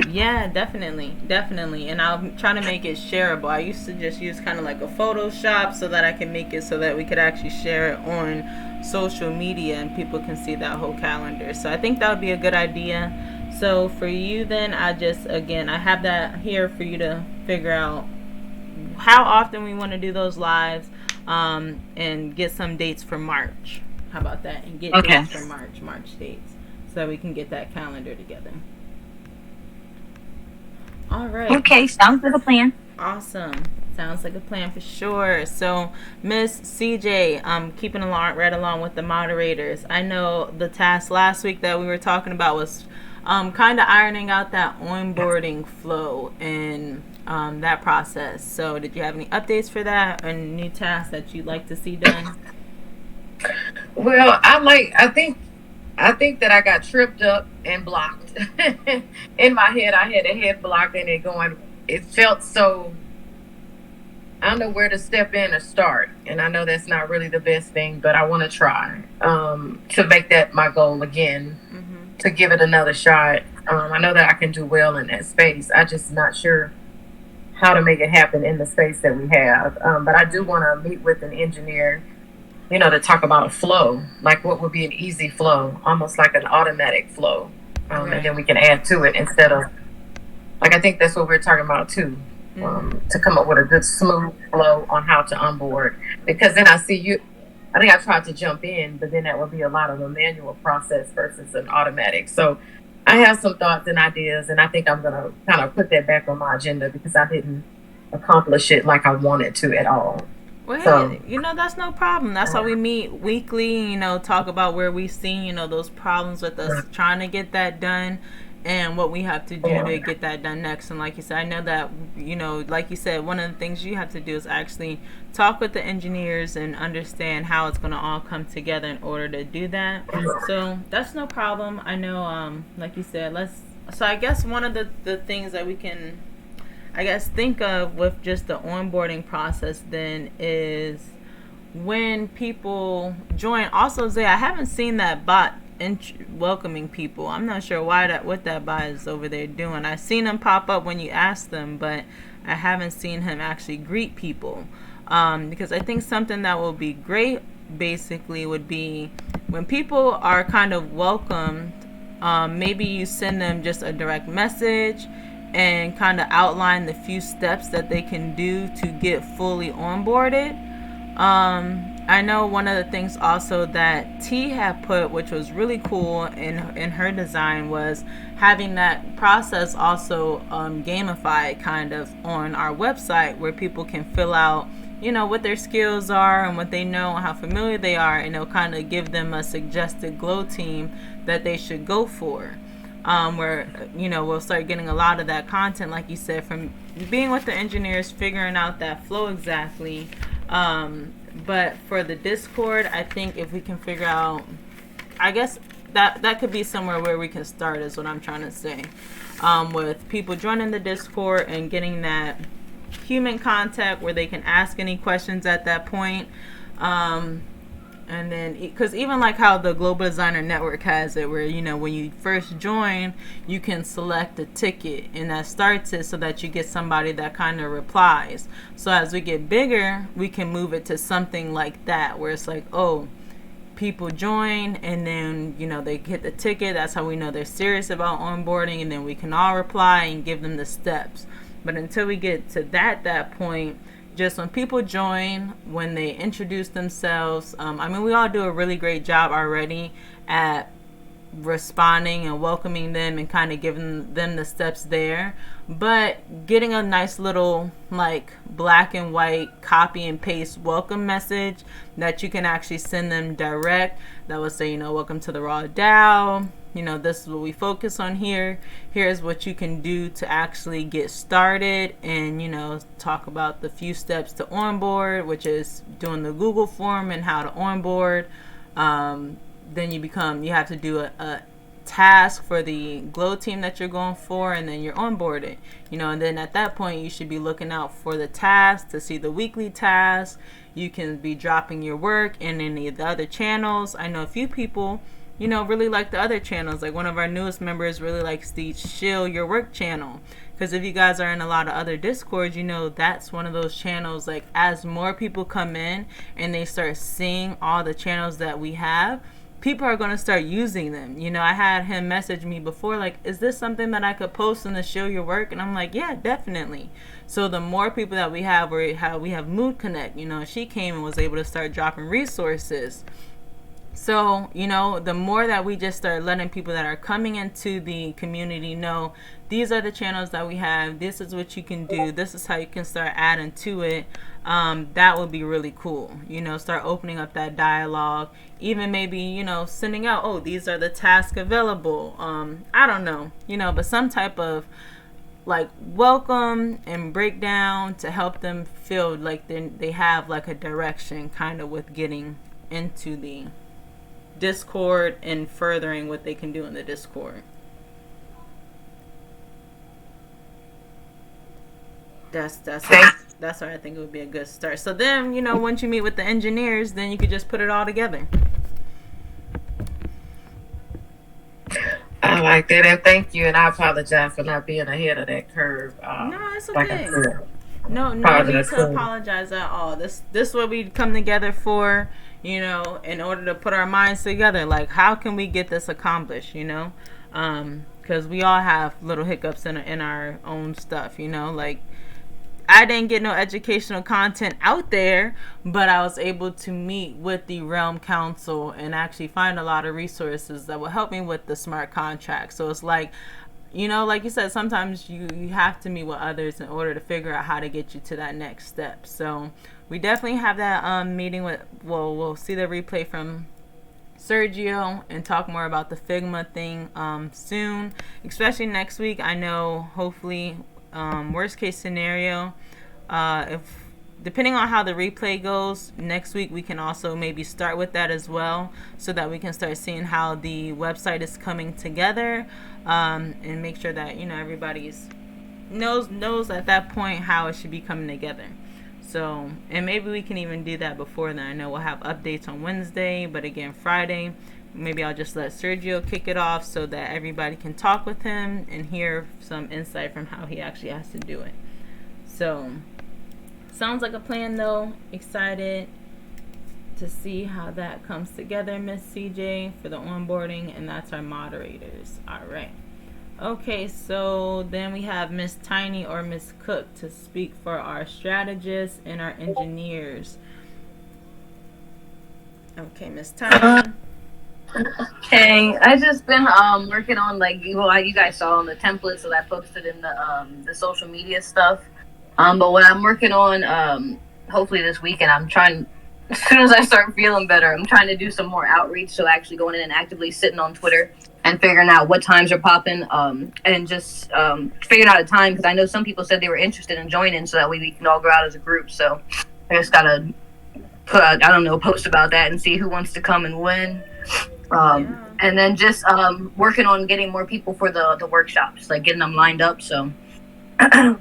Yeah, definitely. And I'll try to make it shareable. I used to just use kind of like a Photoshop so that I can make it so that we could actually share it on social media and people can see that whole calendar. So I think that would be a good idea. So for you then, I have that here for you to figure out how often we want to do those lives, and get some dates for March. How about that? And get Okay. dates for March dates, so we can get that calendar together. All right. Okay, sounds like a plan. Awesome. Sounds like a plan for sure. So, Miss CJ, keeping along right along with the moderators. I know the task last week that we were talking about was kind of ironing out that onboarding flow and that process. So, did you have any updates for that and new tasks that you'd like to see done? Well, I think that I got tripped up and blocked. In my head, I had a head block and it going. It felt so. I don't know where to step in or start, and I know that's not really the best thing, but I want to try to make that my goal again, to give it another shot. I know that I can do well in that space. I just not sure how to make it happen in the space that we have. But I do want to meet with an engineer, to talk about a flow, like what would be an easy flow, almost like an automatic flow, and then we can add to it instead of, like, I think that's what we're talking about too. To come up with a good smooth flow on how to onboard, because then I think I tried to jump in, but then that would be a lot of a manual process versus an automatic. So I have some thoughts and ideas, and I think I'm going to kind of put that back on my agenda because I didn't accomplish it like I wanted to at all. Well, So, that's no problem. That's why we meet weekly, talk about where we see, those problems with us trying to get that done and what we have to do to get that done next. And like you said, I know that, like you said, one of the things you have to do is actually talk with the engineers and understand how it's going to all come together in order to do that. So that's no problem. I know, like you said, so I guess one of the things that we can, think of with just the onboarding process then is when people join. Also, Zay, I haven't seen that bot welcoming people. I'm not sure what that bot is over there doing. I've seen him pop up when you ask them, but I haven't seen him actually greet people. Because I think something that will be great basically would be when people are kind of welcomed, maybe you send them just a direct message and kind of outline the few steps that they can do to get fully onboarded. I know one of the things also that T had put, which was really cool in her design, was having that process also gamified kind of on our website, where people can fill out, what their skills are and what they know and how familiar they are, and it'll kind of give them a suggested glow team that they should go for. Where we'll start getting a lot of that content, like you said, from being with the engineers, figuring out that flow exactly. But for the Discord, I think if we can figure out, I guess that could be somewhere where we can start, is what I'm trying to say, with people joining the Discord and getting that human contact where they can ask any questions at that point. And then, because even like how the Global Designer Network has it, where, when you first join, you can select a ticket, and that starts it so that you get somebody that kind of replies. So as we get bigger, we can move it to something like that, where it's like, oh, people join, and then, they get the ticket. That's how we know they're serious about onboarding, and then we can all reply and give them the steps. But until we get to that point, just when people join, when they introduce themselves, we all do a really great job already at responding and welcoming them and kind of giving them the steps there. But getting a nice little, like, black and white copy and paste welcome message that you can actually send them direct, that will say, welcome to the RAWDAO. This is what we focus on here. Here's what you can do to actually get started, and, talk about the few steps to onboard, which is doing the Google form and how to onboard. Then you have to do a task for the glow team that you're going for, and then you're onboarded. And then at that point, you should be looking out for the task to see the weekly task. You can be dropping your work in any of the other channels. I know a few people really like the other channels. Like one of our newest members really likes the Shill Your Work channel. Because if you guys are in a lot of other Discords, that's one of those channels. Like, as more people come in and they start seeing all the channels that we have, people are going to start using them. I had him message me before, like, is this something that I could post and to show your work? And I'm like, yeah, definitely. So the more people that we have, we have Mood Connect. She came and was able to start dropping resources. So, the more that we just start letting people that are coming into the community know, these are the channels that we have, this is what you can do, this is how you can start adding to it, that would be really cool. Start opening up that dialogue, even maybe, sending out, oh, these are the tasks available. I don't know, but some type of like welcome and breakdown to help them feel like they have like a direction kind of with getting into the Discord and furthering what they can do in the Discord. That's why I think it would be a good start. So then, once you meet with the engineers, then you could just put it all together. I like that, and thank you. And I apologize for not being ahead of that curve. No, it's okay. No need to apologize at all. This is what we come together for. In order to put our minds together, like, how can we get this accomplished, because we all have little hiccups in our own stuff, like, I didn't get no educational content out there, but I was able to meet with the Realm Council and actually find a lot of resources that will help me with the smart contract. So it's like, like you said, sometimes you have to meet with others in order to figure out how to get you to that next step. So we definitely have that meeting with, we'll see the replay from Sergio and talk more about the Figma thing soon, especially next week. I know, hopefully, worst case scenario, if depending on how the replay goes next week, we can also maybe start with that as well, so that we can start seeing how the website is coming together, and make sure that everybody's knows at that point how it should be coming together. So, and maybe we can even do that before then. I know we'll have updates on Wednesday, but again, Friday, maybe I'll just let Sergio kick it off so that everybody can talk with him and hear some insight from how he actually has to do it. So, sounds like a plan though. Excited to see how that comes together, Miss CJ, for the onboarding, and that's our moderators. All right. Okay, so then we have Miss Tiny or Miss Cook to speak for our strategists and our engineers. Okay, Miss Tiny. Okay, I just been working on, like you guys saw on the templates that I posted in the social media stuff. But what I'm working on, hopefully this weekend, I'm trying, as soon as I start feeling better, I'm trying to do some more outreach. So actually going in and actively sitting on Twitter and figuring out what times are popping, and just figuring out a time, because I know some people said they were interested in joining, so that way we can all go out as a group. So I just gotta post about that and see who wants to come and when. And then just working on getting more people for the workshops, like getting them lined up. So awesome.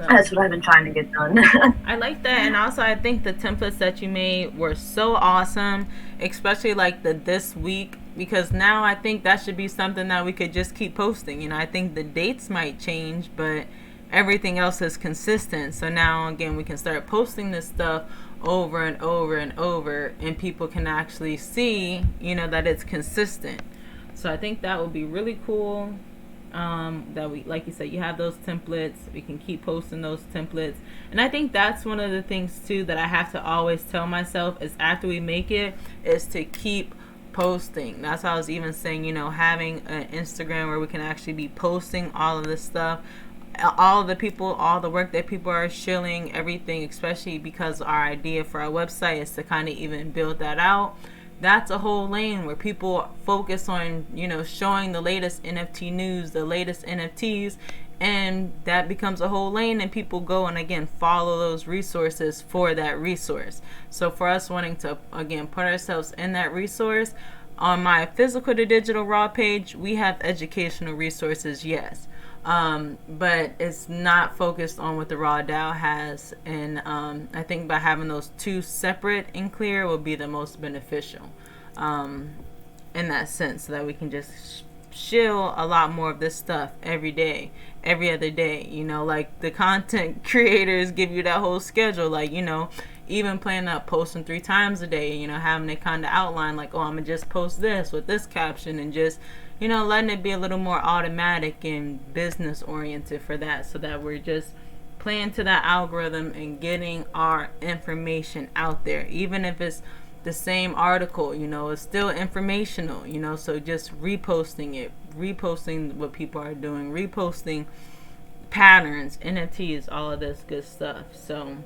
That's what I've been trying to get done. I like that. And also, I think the templates that you made were so awesome, especially like the this week, because now I think that should be something that we could just keep posting. I think the dates might change, but everything else is consistent. So now, again, we can start posting this stuff over and over and over, and people can actually see, that it's consistent. So I think that would be really cool. That we, like you said, you have those templates, we can keep posting those templates. And I think that's one of the things too that I have to always tell myself is, after we make it, is to keep posting. That's why I was even saying, having an Instagram where we can actually be posting all of this stuff, all of the people, all the work that people are shilling, everything, especially because our idea for our website is to kind of even build that out. That's a whole lane where people focus on, showing the latest NFT news, the latest NFTs, and that becomes a whole lane, and people go and, again, follow those resources for that resource. So for us wanting to, again, put ourselves in that resource, on my physical to digital raw page, we have educational resources, yes. But it's not focused on what the RAWDAO has, and I think by having those two separate and clear will be the most beneficial in that sense, so that we can just shill a lot more of this stuff every day, every other day. Like the content creators give you that whole schedule, like, even planning out posting 3 times a day, having it kind of outline like, oh, I'm going to just post this with this caption, and just, letting it be a little more automatic and business oriented for that, so that we're just playing to that algorithm and getting our information out there. Even if it's the same article, it's still informational, so just reposting it, reposting what people are doing, reposting patterns, NFTs, all of this good stuff. So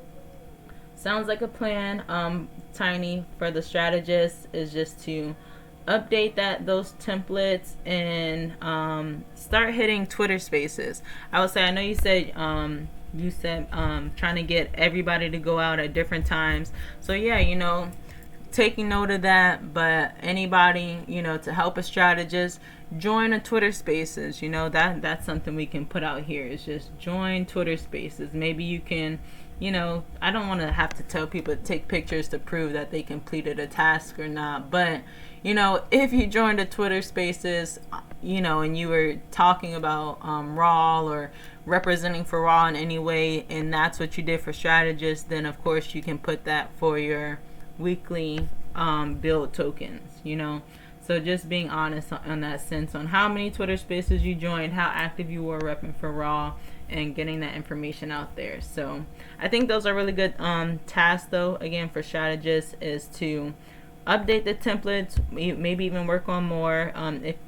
sounds like a plan. Tiny, for the strategist, is just to update those templates and start hitting Twitter Spaces. I would say, I know you said trying to get everybody to go out at different times. So yeah, taking note of that. But anybody, to help a strategist, join a Twitter Spaces. That's something we can put out here, is just join Twitter Spaces. Maybe you can, I don't want to have to tell people to take pictures to prove that they completed a task or not, but if you joined a Twitter Spaces, and you were talking about Raw, or representing for Raw in any way, and that's what you did for strategists, then of course you can put that for your weekly build tokens. So just being honest on that sense, on how many Twitter Spaces you joined, how active you were repping for Raw, and getting that information out there. So I think those are really good tasks, though, again, for strategists, is to update the templates, maybe even work on more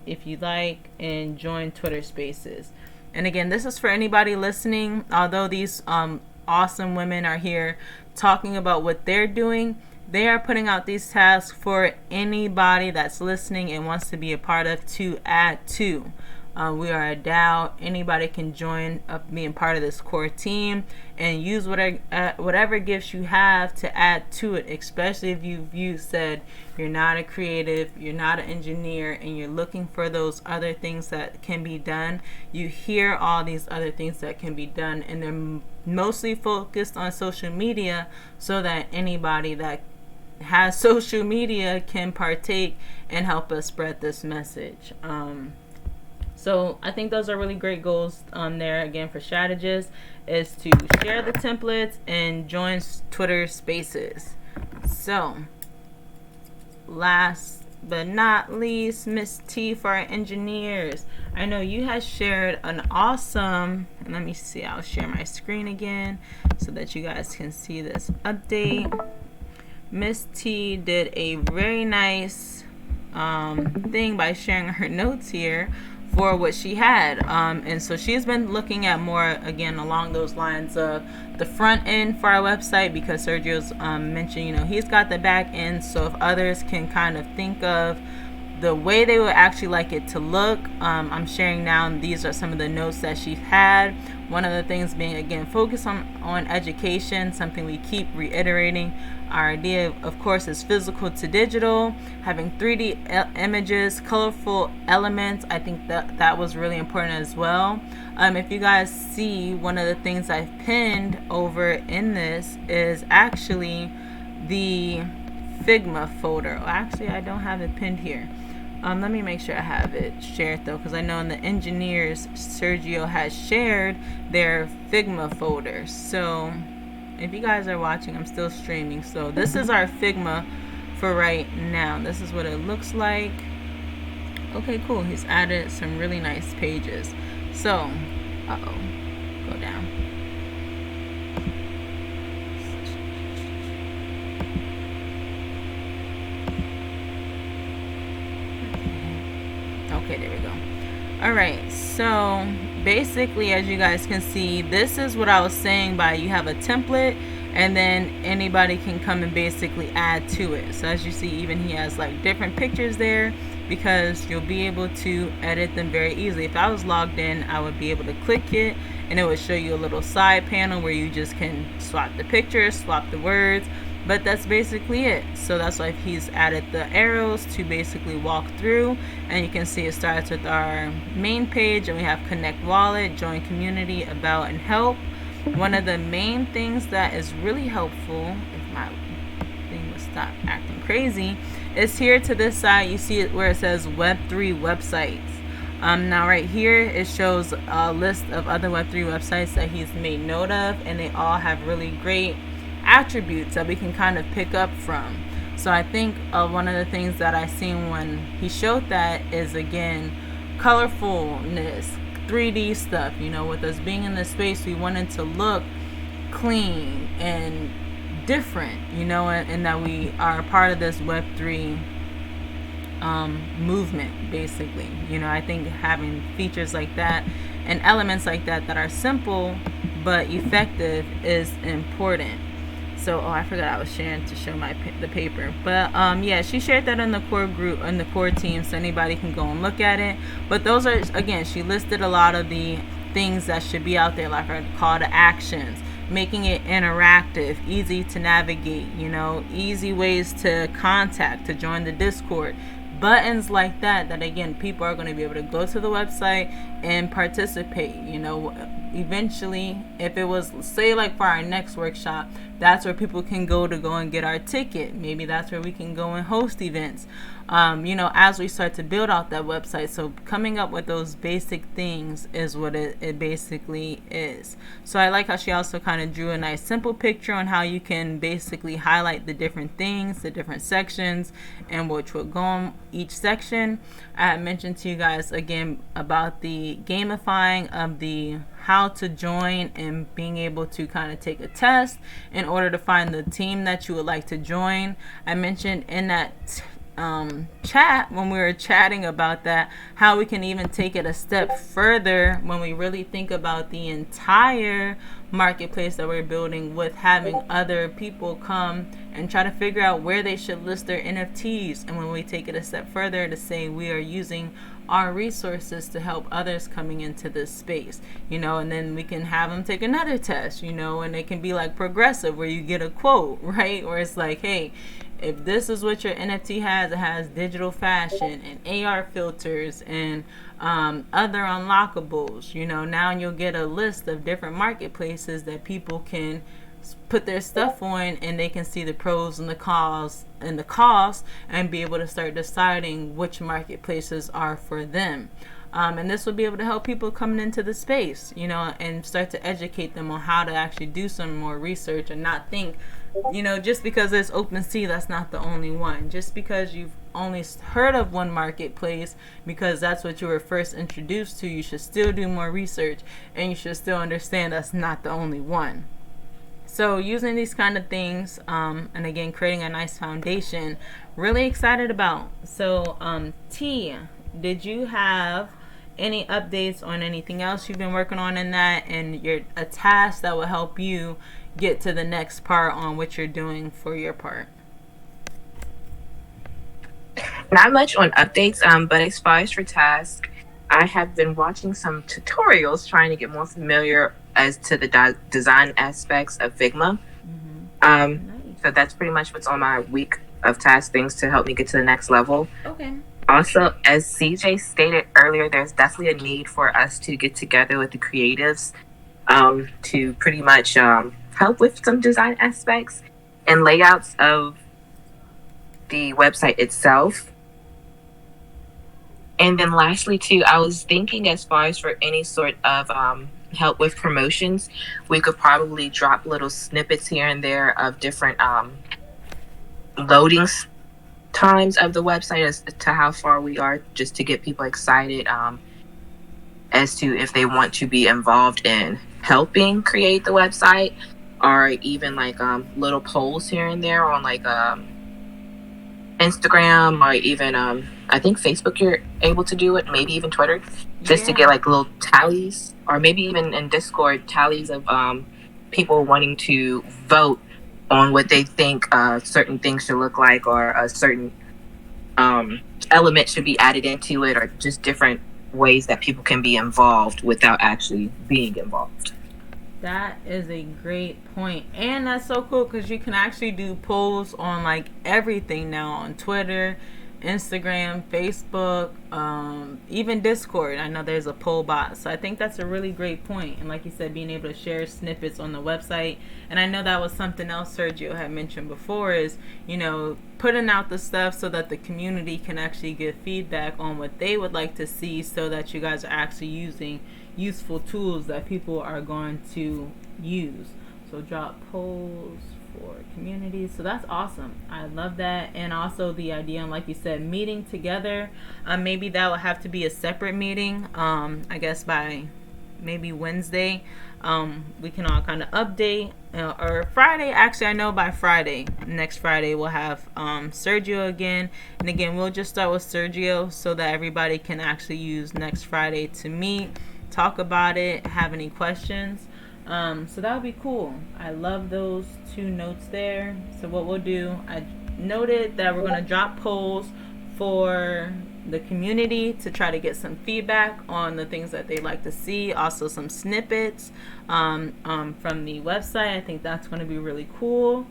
if you like, and join Twitter Spaces. And again, this is for anybody listening. Although these awesome women are here talking about what they're doing, they are putting out these tasks for anybody that's listening and wants to be a part of, to add to. We are a DAO. Anybody can join up, being part of this core team, and use whatever gifts you have to add to it, especially if you said you're not a creative, you're not an engineer, and you're looking for those other things that can be done. You hear all these other things that can be done, and they're mostly focused on social media, so that anybody that has social media can partake and help us spread this message. So I think those are really great goals there, again, for strategists, is to share the templates and join Twitter Spaces. So last but not least, Miss T, for our engineers. I know you had shared an awesome, let me see, I'll share my screen again so that you guys can see this update. Miss T did a very nice thing by sharing her notes here for what she had, and so she's been looking at more, again, along those lines of the front end for our website, because Sergio's mentioned, he's got the back end. So if others can kind of think of the way they would actually like it to look, I'm sharing now, and these are some of the notes that she had. One of the things being, again, focus on education, something we keep reiterating. Our idea, of course, is physical to digital, having 3D images, colorful elements. I think that was really important as well. If you guys see, one of the things I've pinned over in this is actually the Figma folder. Actually, I don't have it pinned here. Let me make sure I have it shared, though, because I know in the engineers, Sergio has shared their Figma folder. So if you guys are watching, I'm still streaming. So this is our Figma for right now. This is what it looks like. Okay, cool. He's added some really nice pages. So, go down. Okay, there we go. All right, so basically, as you guys can see, this is what I was saying by you have a template, and then anybody can come and basically add to it. So as you see, even he has like different pictures there, because you'll be able to edit them very easily. If I was logged in, I would be able to click it, and it would show you a little side panel where you just can swap the pictures, swap the words. But that's basically it. So that's why he's added the arrows to basically walk through, and you can see it starts with our main page, and we have connect wallet, join community, about, and help. One of the main things that is really helpful, if my thing would stop acting crazy, is here to this side. You see it where it says Web3 websites. Now right here it shows a list of other Web3 websites that he's made note of, and they all have really great attributes that we can kind of pick up from. So I think one of the things that I seen when he showed that is, again, colorfulness, 3D stuff. With us being in this space, we wanted to look clean and different, and that we are a part of this Web3 movement, basically. I think having features like that and elements like that that are simple but effective is important. So, I forgot I was sharing to show the paper. But yeah, she shared that in the core group, in the core team, so anybody can go and look at it. But those are, again, she listed a lot of the things that should be out there, like her call to actions, making it interactive, easy to navigate, easy ways to contact, to join the Discord, buttons like that again, people are going to be able to go to the website and participate. Eventually, if it was, say, like for our next workshop, that's where people can go and get our ticket. Maybe that's where we can go and host events, as we start to build out that website. So coming up with those basic things is what it basically is. So I like how she also kind of drew a nice simple picture on how you can basically highlight the different things, the different sections, and which will go on each section. I had mentioned to you guys again about the gamifying of the how to join and being able to kind of take a test in order to find the team that you would like to join. I mentioned in that chat when we were chatting about that, how we can even take it a step further when we really think about the entire marketplace that we're building, with having other people come and try to figure out where they should list their NFTs. And when we take it a step further to say we are using our resources to help others coming into this space, and then we can have them take another test, and it can be like progressive where you get a quote, right? Where it's like, hey, if this is what your NFT has, it has digital fashion and AR filters and other unlockables, now you'll get a list of different marketplaces that people can put their stuff on, and they can see the pros and the cons and the costs, and be able to start deciding which marketplaces are for them. And this will be able to help people coming into the space, and start to educate them on how to actually do some more research and not think, just because there's OpenSea, that's not the only one. Just because you've only heard of one marketplace because that's what you were first introduced to, you should still do more research, and you should still understand that's not the only one. So using these kind of things, and again, creating a nice foundation, really excited about. So T, did you have any updates on anything else you've been working on in that, and a task that will help you get to the next part on what you're doing for your part? Not much on updates, but as far as for task, I have been watching some tutorials trying to get more familiar as to the design aspects of Figma. Nice. So that's pretty much what's on my week of task things to help me get to the next level. Okay. Also, as CJ stated earlier, there's definitely a need for us to get together with the creatives to pretty much help with some design aspects and layouts of the website itself. And then lastly, too, I was thinking as far as for any sort of help with promotions, we could probably drop little snippets here and there of different loading times of the website as to how far we are, just to get people excited as to if they want to be involved in helping create the website, or even like little polls here and there on like Instagram, or even I think Facebook you're able to do it, maybe even Twitter, just to get like little tallies, or maybe even in Discord tallies of people wanting to vote on what they think certain things should look like, or a certain element should be added into it, or just different ways that people can be involved without actually being involved. That is a great point. And that's so cool because you can actually do polls on like everything now, on Twitter, Instagram, Facebook, even Discord. I know there's a poll bot. So I think that's a really great point. And like you said, being able to share snippets on the website. And I know that was something else Sergio had mentioned before, is, putting out the stuff so that the community can actually give feedback on what they would like to see, so that you guys are actually using useful tools that people are going to use. So drop polls for communities. So that's awesome. I love that. And also the idea, and like you said, meeting together. Maybe that will have to be a separate meeting. I guess by maybe Wednesday, we can all kind of update. Or Friday, actually, I know by Friday, next Friday, we'll have Sergio again. And again, we'll just start with Sergio so that everybody can actually use next Friday to meet, talk about it, have any questions. So that would be cool. I love those 2 notes there. So what we'll do, I noted that we're going to drop polls for the community to try to get some feedback on the things that they'd like to see. Also some snippets from the website. I think that's going to be really cool.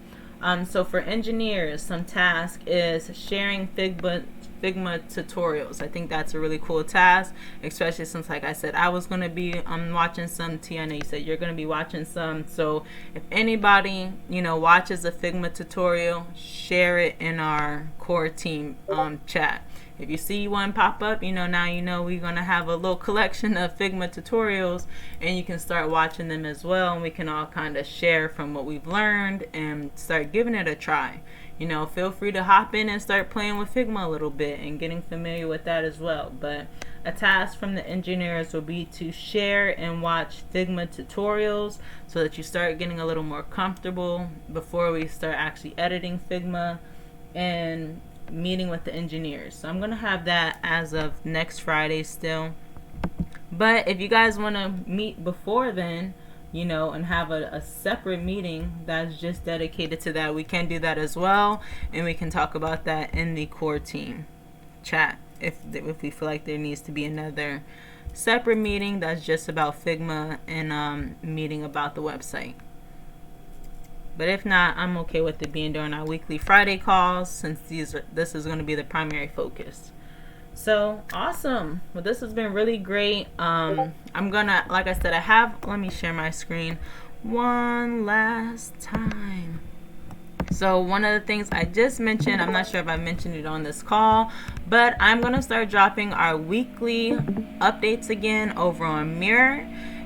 So for engineers, some task is sharing Figma tutorials. I think that's a really cool task, especially since, like I said, I was going to be watching some. Tiana, you said you're going to be watching some. So if anybody, watches a Figma tutorial, share it in our core team chat. If you see one pop up, now we're going to have a little collection of Figma tutorials, and you can start watching them as well, and we can all kind of share from what we've learned and start giving it a try. Feel free to hop in and start playing with Figma a little bit and getting familiar with that as well. But a task from the engineers will be to share and watch Figma tutorials so that you start getting a little more comfortable before we start actually editing Figma and meeting with the engineers. So I'm going to have that as of next Friday still. But if you guys want to meet before then, and have a separate meeting that's just dedicated to that, we can do that as well, and we can talk about that in the core team chat if we feel like there needs to be another separate meeting that's just about Figma and meeting about the website. But if not, I'm okay with it being during our weekly Friday calls, since this is going to be the primary focus. So awesome. Well, this has been really great. I'm gonna, like I said, let me share my screen one last time. So one of the things I just mentioned, I'm not sure if I mentioned it on this call, but I'm gonna start dropping our weekly updates again over on Mirror.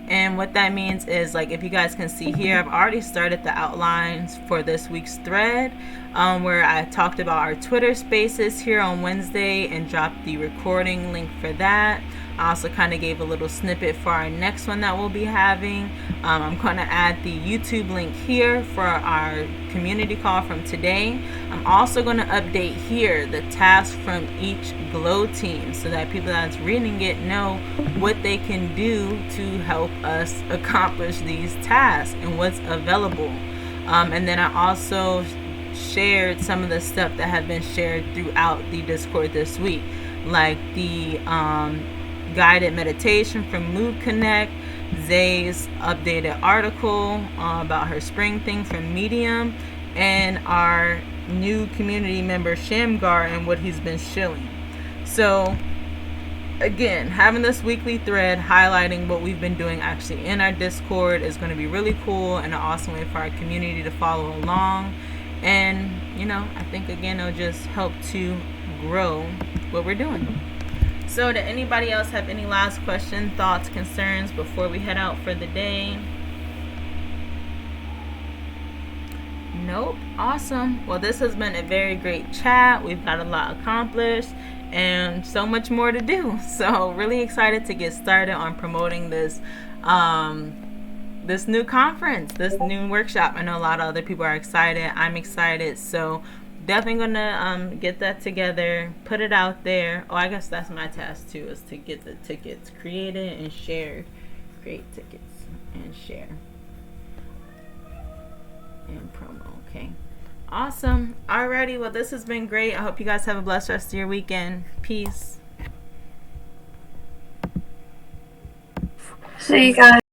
And what that means is, like, if you guys can see here, I've already started the outlines for this week's thread, where I talked about our Twitter spaces here on Wednesday and dropped the recording link for that. I also kind of gave a little snippet for our next one that we'll be having. I'm going to add the YouTube link here for our community call from today. I'm also going to update here the tasks from each Glow team so that people that's reading it know what they can do to help us accomplish these tasks and what's available. And then I also shared some of the stuff that have been shared throughout the Discord this week, like the guided meditation from Mood Connect, Zay's updated article about her spring thing from Medium, and our new community member Shamgar and what he's been shilling. So again, having this weekly thread highlighting what we've been doing actually in our Discord is going to be really cool and an awesome way for our community to follow along. And I think again it'll just help to grow what we're doing. So did anybody else have any last questions, thoughts, concerns before we head out for the day? Nope. Awesome. Well, this has been a very great chat. We've got a lot accomplished and so much more to do. So really excited to get started on promoting this this new conference, this new workshop. I know a lot of other people are excited. I'm excited. So definitely gonna get that together, put it out there. Oh, I guess that's my task too, is to get the tickets created and shared. Create tickets and share and promo. Okay, awesome. Alrighty, well, this has been great. I hope you guys have a blessed rest of your weekend. Peace. See you guys.